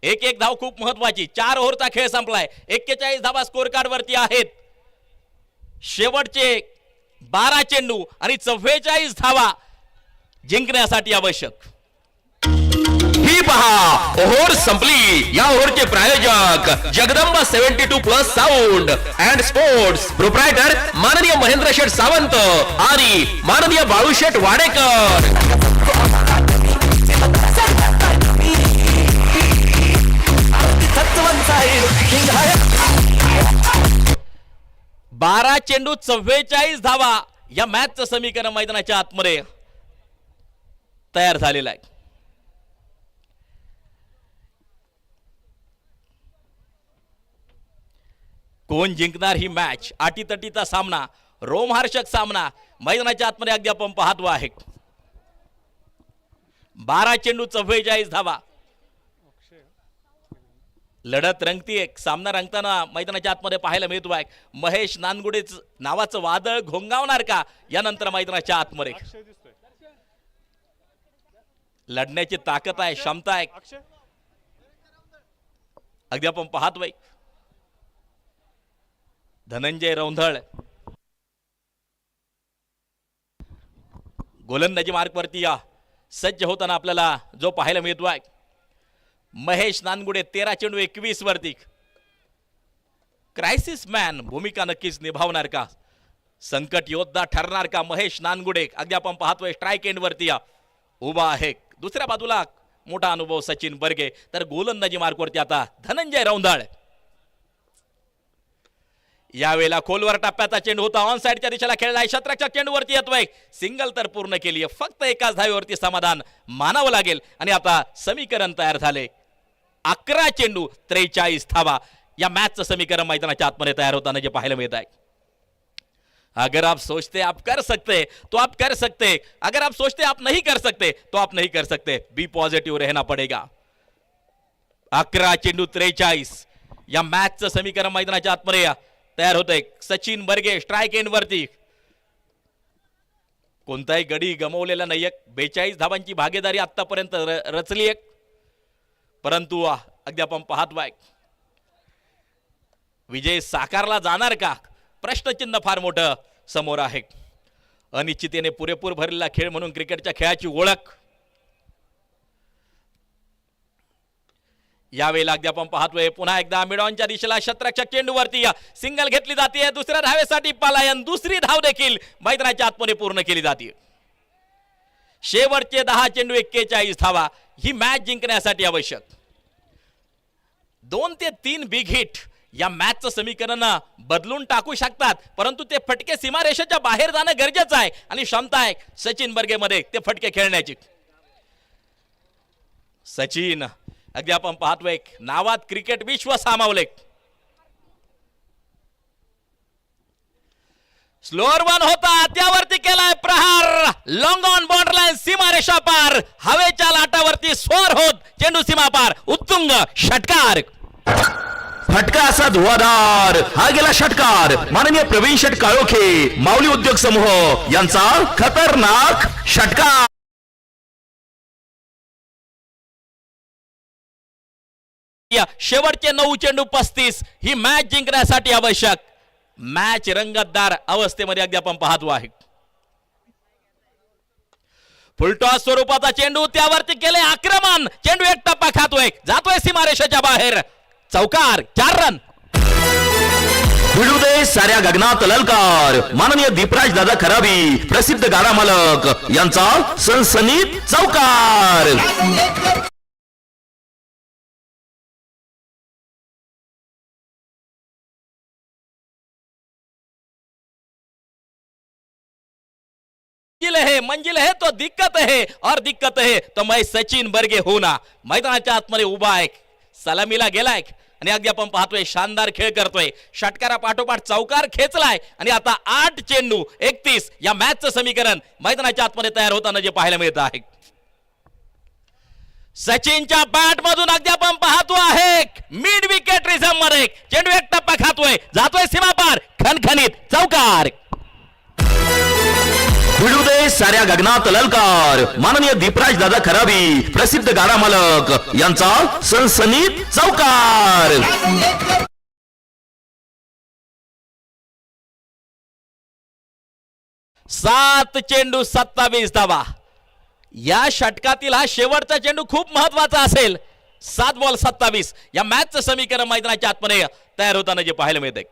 एक धाव खूप महत्वाची. 4 ओव्हरचा खेळ संपलाय. 41 धावा स्कोर कार्ड वरती आहेत. शेवटचे 12 चेंडू आणि 44 धावा जिंकण्यासाठी आवश्यक. ही पहा ओव्हर संपली. या ओव्हरचे प्रायोजक Jagdamba 72+ sound and sports, proprietor माननीय महेंद्र शेठ सावंत आणि माननीय बाळूशेठ वाडेकर. 12 चेंडू 44 धावा या मॅचचं समीकरण मैदानाच्या आतमध्ये तयार झालेलं आहे. कोण जिंकणार ही मॅच? अटीतटीचा सामना, रोमहर्षक सामना मैदानाच्या आतमध्ये अगदी आपण पाहतो आहे. 12 चेंडू 44 धावा. लढत रंगतीये. सामना रंगताना मैदानाच्या आतमध्ये पाहायला मिळतो आहे. महेश नानगुडेच नावाचं वादळ घोंगावणार का यानंतर मैदानाच्या आतमध्ये? लढण्याची ताकद आहे, क्षमता आहे, अगदी आपण पाहतोय. धनंजय रौंधळ गोलंदाजी मार्कवरती सज्ज होताना आपल्याला जो पाहायला मिळतो आहे. महेश नानगुडे 13 चेंडू 21 वरती. क्रायसिस मॅन भूमिका नक्कीच निभावणार का? संकट योद्धा ठरणार का महेश नानगुडे? अगदी आपण पाहतोय स्ट्राईक एंड वरती उभा आहे. दुसऱ्या बाजूला मोठा अनुभव सचिन बर्गे, तर गोलंदाजी मार्कवरती आता धनंजय रौंधळ. यावेळेला खोलवर टप्प्याचा चेंडू होता, ऑन साइडच्या दिशेला खेळलाय, शतरक्षक चेंडूवरती येतोय, सिंगल तर पूर्ण केली आहे. फक्त एकाच धावेवरती समाधान मानावं लागेल. आणि आता समीकरण तयार झाले. 11 चेंडू 43 धावा या मॅचचं समीकरण मैदानाच्या आतमध्ये तयार होताना जे पाहायला मिळत आहे. अगर आप सोचते आप कर सकते तो आप कर सकते, अगर आप सोचते आप नहीं कर सकते तो आप नहीं कर सकते. बी पॉझिटिव्ह रहना पडेगा. 11 चेंडू 43 या मॅचचं समीकरण मैदानाच्या आतमध्ये तयार होतंय. सचिन बर्गे स्ट्राईक एंड वरती. कोणताही गडी गमवलेला नाहीये. 42 धावांची भागीदारी आतापर्यंत रचली आहे. परंतु अगदी आपण पाहतोय विजय साकारला जाणार का? प्रश्नचिन्ह फार मोठं समोर आहे. अनिश्चिततेने पुरेपूर भरलेला खेळ म्हणून क्रिकेटच्या खेळाची ओळख यावेळेला अगदी आपण पाहतोय. पुन्हा एकदा मिडॉनच्या दिशेला शतरक्षक चेंडूवरती सिंगल घेतली जाते, दुसऱ्या धावेसाठी पलायन, दुसरी धाव देखील मैदानाच्या आतमध्ये पूर्ण केली जाते. शेवटचे 10 चेंडू 41 धावा ही मॅच जिंकण्यासाठी आवश्यक. 2 ते 3 बिग हिट या मॅचचं समीकरण बदलून टाकू शकतात, परंतु ते फटके सीमारेषेच्या बाहेर जाणं गरजेचं आहे आणि क्षमता आहे सचिन बर्गेमध्ये ते फटके खेळण्याची. सचिन अगदी आपण पाहतोय नावात क्रिकेट विश्व सामावले. स्लोअर वन होता त्यावरती केलाय प्रहार, लॉंग ऑन बॉर्डर लाईन, सीमारेषा पार, हवेच्या लाटावरती स्वर होत चेंडू सीमा पार, उत्तुंग षटकार. फटका असा धुवाधार हा गेला षटकार. माननीय प्रवीण शेठ काळोखे माऊली उद्योग समूह यांचा खतरनाक षटकार. शेवटचे 9 चेंडू 35 ही मॅच जिंकण्यासाठी आवश्यक. मॅच रंगतदार अवस्थेमध्ये अगदी आपण पाहतो आहे. फुलटॉस स्वरूपाचा चेंडू त्यावरती केले आक्रमण, चेंडू एक टप्पा खातोय, जातोय सीमारेषेच्या बाहेर, चौकार, 4 रन. भिडू दे साऱ्या गगनात ललकार माननीय दीपराज दादा खराबी प्रसिद्ध गाडा मालक यांचा सनसनीत चौकार. मंजिल है तो दिक्कत है और दिक्कत है तो मैं सचिन बर्गे होना मैदानाच्या आतमध्ये उभा आहे, सलामीला गेलाय आणि अगदी आपण पाहतोय शानदार खेळ करतोय. षटकारा पाठोपाठ चौकार खेचलाय आणि आता 8 चेंडू 31 या मॅचचं समीकरण मैदानाच्या आतमध्ये तयार होताना जे पाहायला मिळत आहे. सचिनच्या बॅट मधून अगदी आपण पाहतो आहे मिड विकेट रिझम मध्ये चेंडू एक टप्पा खातोय, जातोय सीमापार, खणखणीत चौकार. भिडू दे साऱ्या गगनात ललकार माननीय दीपराज दादा खराबी प्रसिद्ध गाडा मालक यांचा सनसनीत चौकार. 7 चेंडू 27 धावा. या षटकातील हा शेवटचा चेंडू खूप महत्वाचा असेल. 7 बॉल 27 या मॅचचं समीकरण मैदानाच्या आतमध्ये तयार होताना जे पाहायला मिळते.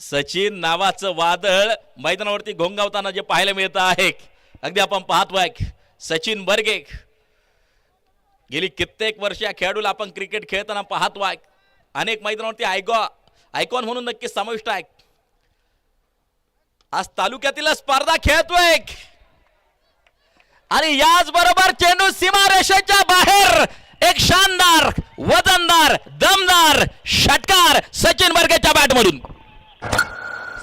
सचिन नावाचं वादळ मैदानावरती घोंगावताना जे पाहायला मिळत आहे. अगदी आपण पाहतोय सचिन बर्गे गेली कित्येक वर्ष या खेळाडूला आपण क्रिकेट खेळताना पाहतोय. अनेक मैदानावरती आयकॉन म्हणून नक्की समाविष्ट आहे. आज तालुक्यातील स्पर्धा खेळतोय आणि याच बरोबर चेंडू सीमारेषेच्या बाहेर एक शानदार वजनदार दमदार षटकार सचिन बर्गेच्या बॅटमधून.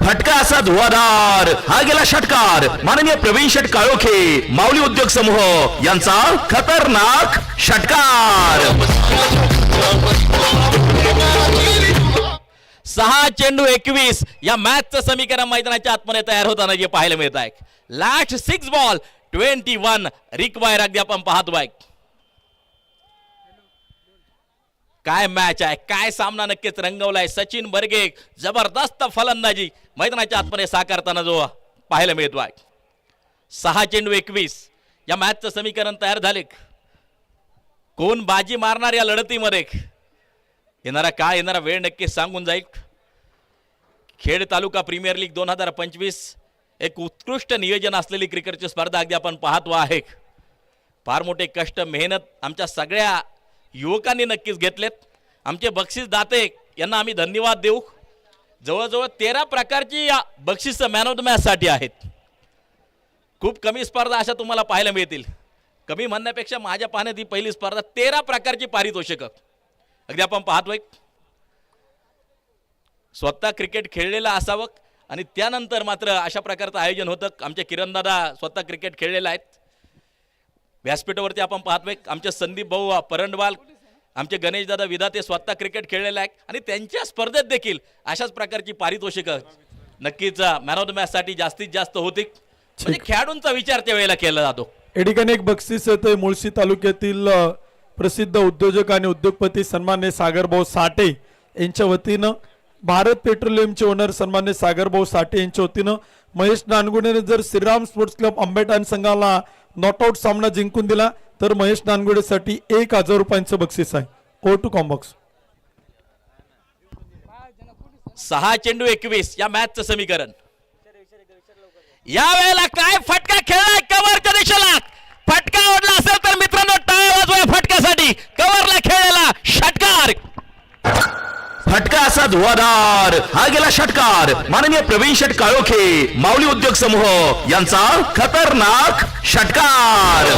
फटका असा धुवाधार हा गेला षटकार माननीय प्रवीण शेट काळोखे माऊली उद्योग समूह यांचा खतरनाक षटकार. 6 चेंडू 21 या मॅचचं समीकरण मैदानाच्या आतमध्ये तयार होताना जे पाहायला मिळत आहे. लास्ट 6 बॉल 21 रिक्वायर अगदी आपण पाहतोय. काय मॅच आहे, काय सामना नक्कीच रंगवलाय. सचिन बर्गे जबरदस्त फलंदाजी मैदानाच्या आतमध्ये साकारताना जो पाहायला मिळतोय. 6 चेंडू 21 या मॅचचं समीकरण तयार झाले. कोण बाजी मारणार या लढतीमध्ये येणारा वेळ नक्कीच सांगून जाईल. खेड तालुका प्रीमियर लीग 2025 एक उत्कृष्ट नियोजन असलेली क्रिकेटची स्पर्धा अगदी आपण पाहतो आहे. फार मोठे कष्ट मेहनत आमच्या सगळ्या युवकांनी नक्कीच घेतलेत. आमचे बक्षीस दाते यांना आम्ही धन्यवाद देऊ. जवळजवळ 13 प्रकारची बक्षीस मॅन ऑफ द मॅच साठी आहेत. खूप कमी स्पर्धा अशा तुम्हाला पाहायला मिळतील. कमी म्हणण्यापेक्षा माझ्या पाहण्यात ही पहिली स्पर्धा 13 प्रकारची पारितोषिक अगदी आपण पाहतोय. स्वतः क्रिकेट खेळलेला असावं आणि त्यानंतर मात्र अशा प्रकारचं आयोजन होतं. आमचे किरणदादा स्वतः क्रिकेट खेळलेले आहेत. व्यासपीठावरती आपण पाहतोय आमचे संदीप भाऊ परंडवाल, आमचे गणेश दादा विधाते स्वतः क्रिकेट खेळलेले आहेत आणि त्यांच्या स्पर्धेत देखील अशाच प्रकारची पारितोषिकं नक्कीच मॅन ऑफ द मॅच साठी जास्तीत जास्त होती. म्हणजे खेळाडूंचा विचार त्या वेळेला केला जातो. या ठिकाणी एक बक्षीस येतंय मुळशी तालुक्यातील प्रसिद्ध उद्योजक आणि उद्योगपती सन्मान्य सागरभाऊ साठे यांच्या वतीनं, भारत पेट्रोलियमचे ओनर सन्मान्य सागरभाऊ साठे यांच्या वतीनं महेश नानगुडेने जर श्रीराम स्पोर्ट्स क्लब अंबेटान संघाला नॉटआउट सामना जिंकून दिला तर महेश नानगुडेसाठी 1000 रुपयांचं बक्षीस आहे. Over to combox. 6 चेंडू 21 या मॅचचं समीकरण. या वेळेला काय फटका खेळलाय कव्हरच्या दिशेला. फटका ओढला असेल तर मित्रांनो टाळ्या वाजवा फटक्यासाठी. कव्हरला खेळलेला षटकार. फटका असा धुवाधार हा गेला षटकार माननीय प्रवीण शेट काळोखे माऊली उद्योग समूह यांचा खतरनाक षटकार.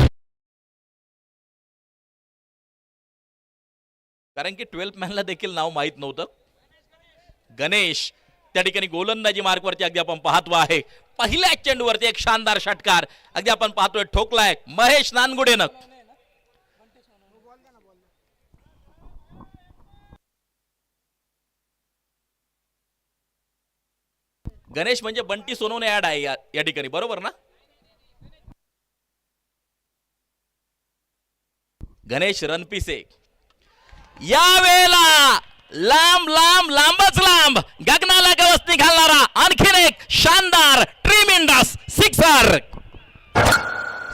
कारण की 12th मॅनला देखील नाव माहित नव्हतं. गणेश त्या ठिकाणी गोलंदाजी मार्कवरती अगदी आपण पाहतो आहे. पहिल्या चेंडूवरती एक शानदार षटकार अगदी आपण पाहतोय ठोकलाय महेश नानगुडेनं. गणेश म्हणजे बंटी सोनवणे ऍड आहे या ठिकाणी, बरोबर ना? गणेश रणपिसे या वेळेला लांबच लांब गगनाला गवसणी घालणारा आणखीन एक शानदार ट्रिमिंडस सिक्सर.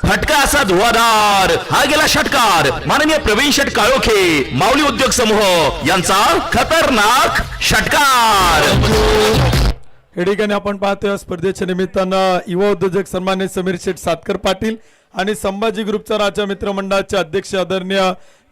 फटका असा धुवाधार हा गेला षटकार माननीय प्रवीण शेठ काळोखे माऊली उद्योग समूह यांचा खतरनाक षटकार. या ठिकाणी आपण पाहतोय स्पर्धेच्या निमित्तानं युवा उद्योजक सन्मान्य समीर शेठ सातकर पाटील आणि संभाजी ग्रुपचा राजा मित्रमंडळाचे अध्यक्ष आदरणीय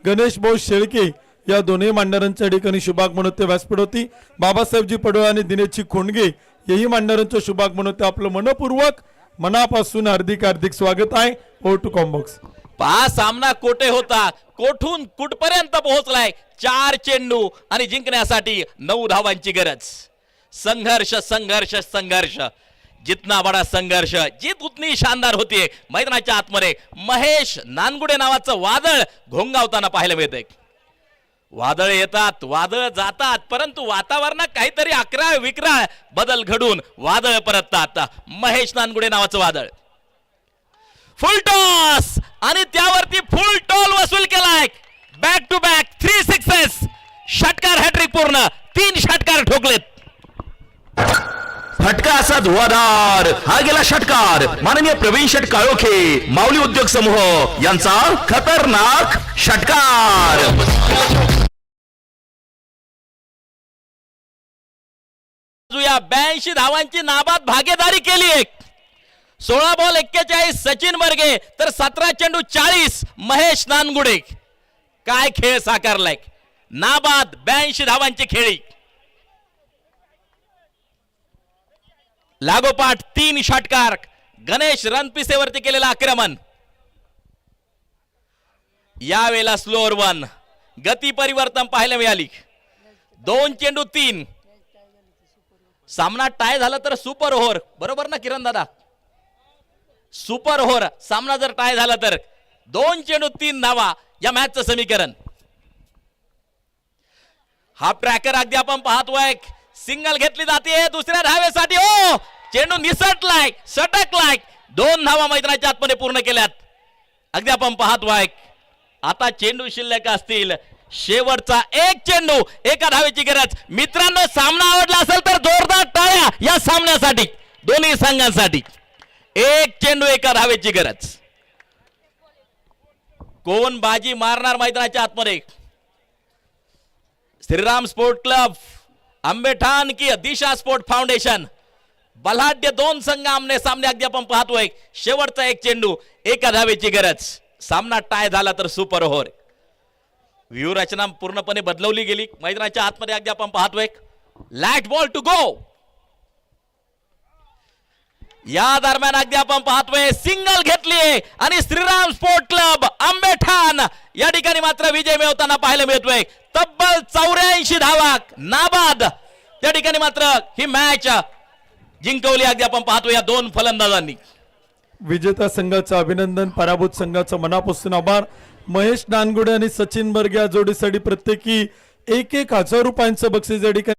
गणेश भाऊ शेळके या दोन्ही मांडरांच्या ठिकाणी शुभागमन होते. व्यासपीठ होती बाबासाहेबजी पडोळे आणि दिनेशजी खोंडगे यही मांडरांचं शुभागमन होते. आपलं मनपूर्वक मनापासून हार्दिक हार्दिक स्वागत आहे. Over to comm box. पहा सामना कोठे होता, कोठून कुठपर्यंत पोहोचलाय. 4 चेंडू आणि जिंकण्यासाठी 9 धावांची गरज. संघर्ष संघर्ष संघर्ष, जितना बडा संघर्ष जीत उतनी शानदार होतीये. मैदानाच्या आतमध्ये महेश नानगुडे नावाचं वादळ घोंगावताना पाहायला मिळतंय. वादळ येतात, वादळ जातात, परंतु वातावरणात काहीतरी अकराळ विक्राळ बदल घडून वादळ परततात. महेश नानगुडे नावाचं वादळ फुल टॉस आणि त्यावरती फुल टॉल वसूल केलाय. Back to back 3 sixes. षटकार हॅट्रिक पूर्ण, 3 षटकार ठोकलेत. फटका असा धुवाधार हा गेला षटकार माननीय प्रवीण शेठ काळोखे माऊली उद्योग समूह यांचा खतरनाक षटकार. 82 धावांची नाबाद भागीदारी केली. 16 बॉल 41 सचिन बर्गे तर 17 चेंडू 40 महेश नानगुडे. काय खेळ साकारलाय. नाबाद 82 धावांची खेळी. लागोपाठ 3 षटकार. गणेश रणपिसेवरती केलेलं आक्रमण. यावेळेला स्लोअर 1 गती परिवर्तन पाहायला मिळाली. 2 चेंडू 3. सामना टाय झाला तर सुपर ओव्हर, बरोबर ना किरण दादा? सुपर ओव्हर सामना जर टाय झाला तर 2 चेंडू 3 धावा या मॅचचं समीकरण. हा ट्रॅकर अगदी आपण पाहतोय. सिंगल घेतली जाते दुसऱ्या धावेसाठी. ओ चेंडू निसटलाय, सटकलाय. 2 धावा मैदानाच्या आतमध्ये पूर्ण केल्यात. अगदी आपण पाहतोय. आता चेंडू शिल्लक असतील. शेवटचा 1 चेंडू 1 धावेची गरज. मित्रांनो सामना आवडला असेल तर जोरदार टाळ्या या सामन्यासाठी, दोन्ही संघांसाठी. 1 चेंडू 1 धावेची गरज. कोण बाजी मारणार मैदानाच्या आतमध्ये? श्रीराम स्पोर्ट क्लब आंबेठाण की दिशा स्पोर्ट फाउंडेशन. बलाढ्य 2 संघ आमने सामने अगदी आपण पाहतोय. शेवटचा 1 चेंडू 1 धावेची गरज. सामना टाय झाला तर सुपर ओव्हर. व्यूहरचना पूर्णपणे बदलवली गेली. मैदानाच्या आतमध्ये अगदी आपण पाहतोय. Let ball to go. या दरम्यान अगदी आपण पाहतोय सिंगल घेतली आणि श्रीराम स्पोर्ट क्लब आंबेठाण या ठिकाणी मात्र विजय मिळवताना पाहायला मिळतोय. तब्बल 84 धावा नाबाद त्या ठिकाणी मात्र ही मॅच जिंकवली. अगदी आपण पाहतो या 2 फलंदाजांनी. विजेता संघाचं अभिनंदन, पराभूत संघाचं मनापासून आभार. महेश नानगुडे आणि सचिन बर्गे या जोडीसाठी प्रत्येकी 1,000 रुपयांचं बक्षीस या ठिकाणी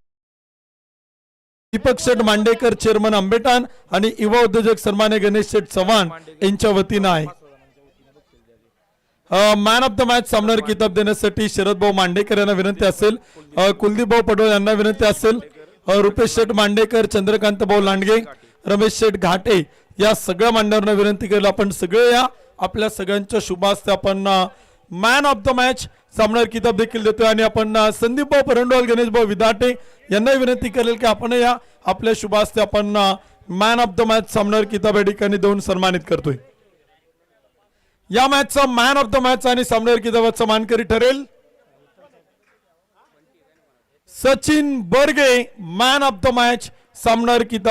दीपक शेठ मांडेकर चेअरमन आंबेठाण आणि युवा उद्योजक सन्मान्य गणेश शेठ चव्हाण यांच्या वतीनं आहे. मॅन ऑफ द मॅच सामनार किताब देण्यासाठी शरद भाऊ मांडेकर यांना विनंती असेल. कुलदीप भाऊ पडोळे यांना विनंती असेल. रुपेश शेठ मांडेकर, चंद्रकांत भाऊ लांडगे, रमेश शेठ घाटे या सगळ्या मांडवांना विनंती केलं. आपण सगळे या आपल्या सगळ्यांच्या शुभ हस्ते आपण मॅन ऑफ द मॅच सामनार किताब देखील देतोय. आणि आपण संदीप भाऊ परंडवाल, गणेश भाऊ विदाटे यांना विनंती करेल की आपण या आपल्या शुभ हस्ते आपण मॅन ऑफ द मॅच सामनार किताब या ठिकाणी देऊन सन्मानित करतोय. या मॅचचा मॅन ऑफ द मॅच आणि सामनार किताबाचा मानकरी ठरेल Sachin Barge. Man of the match सामनार किताब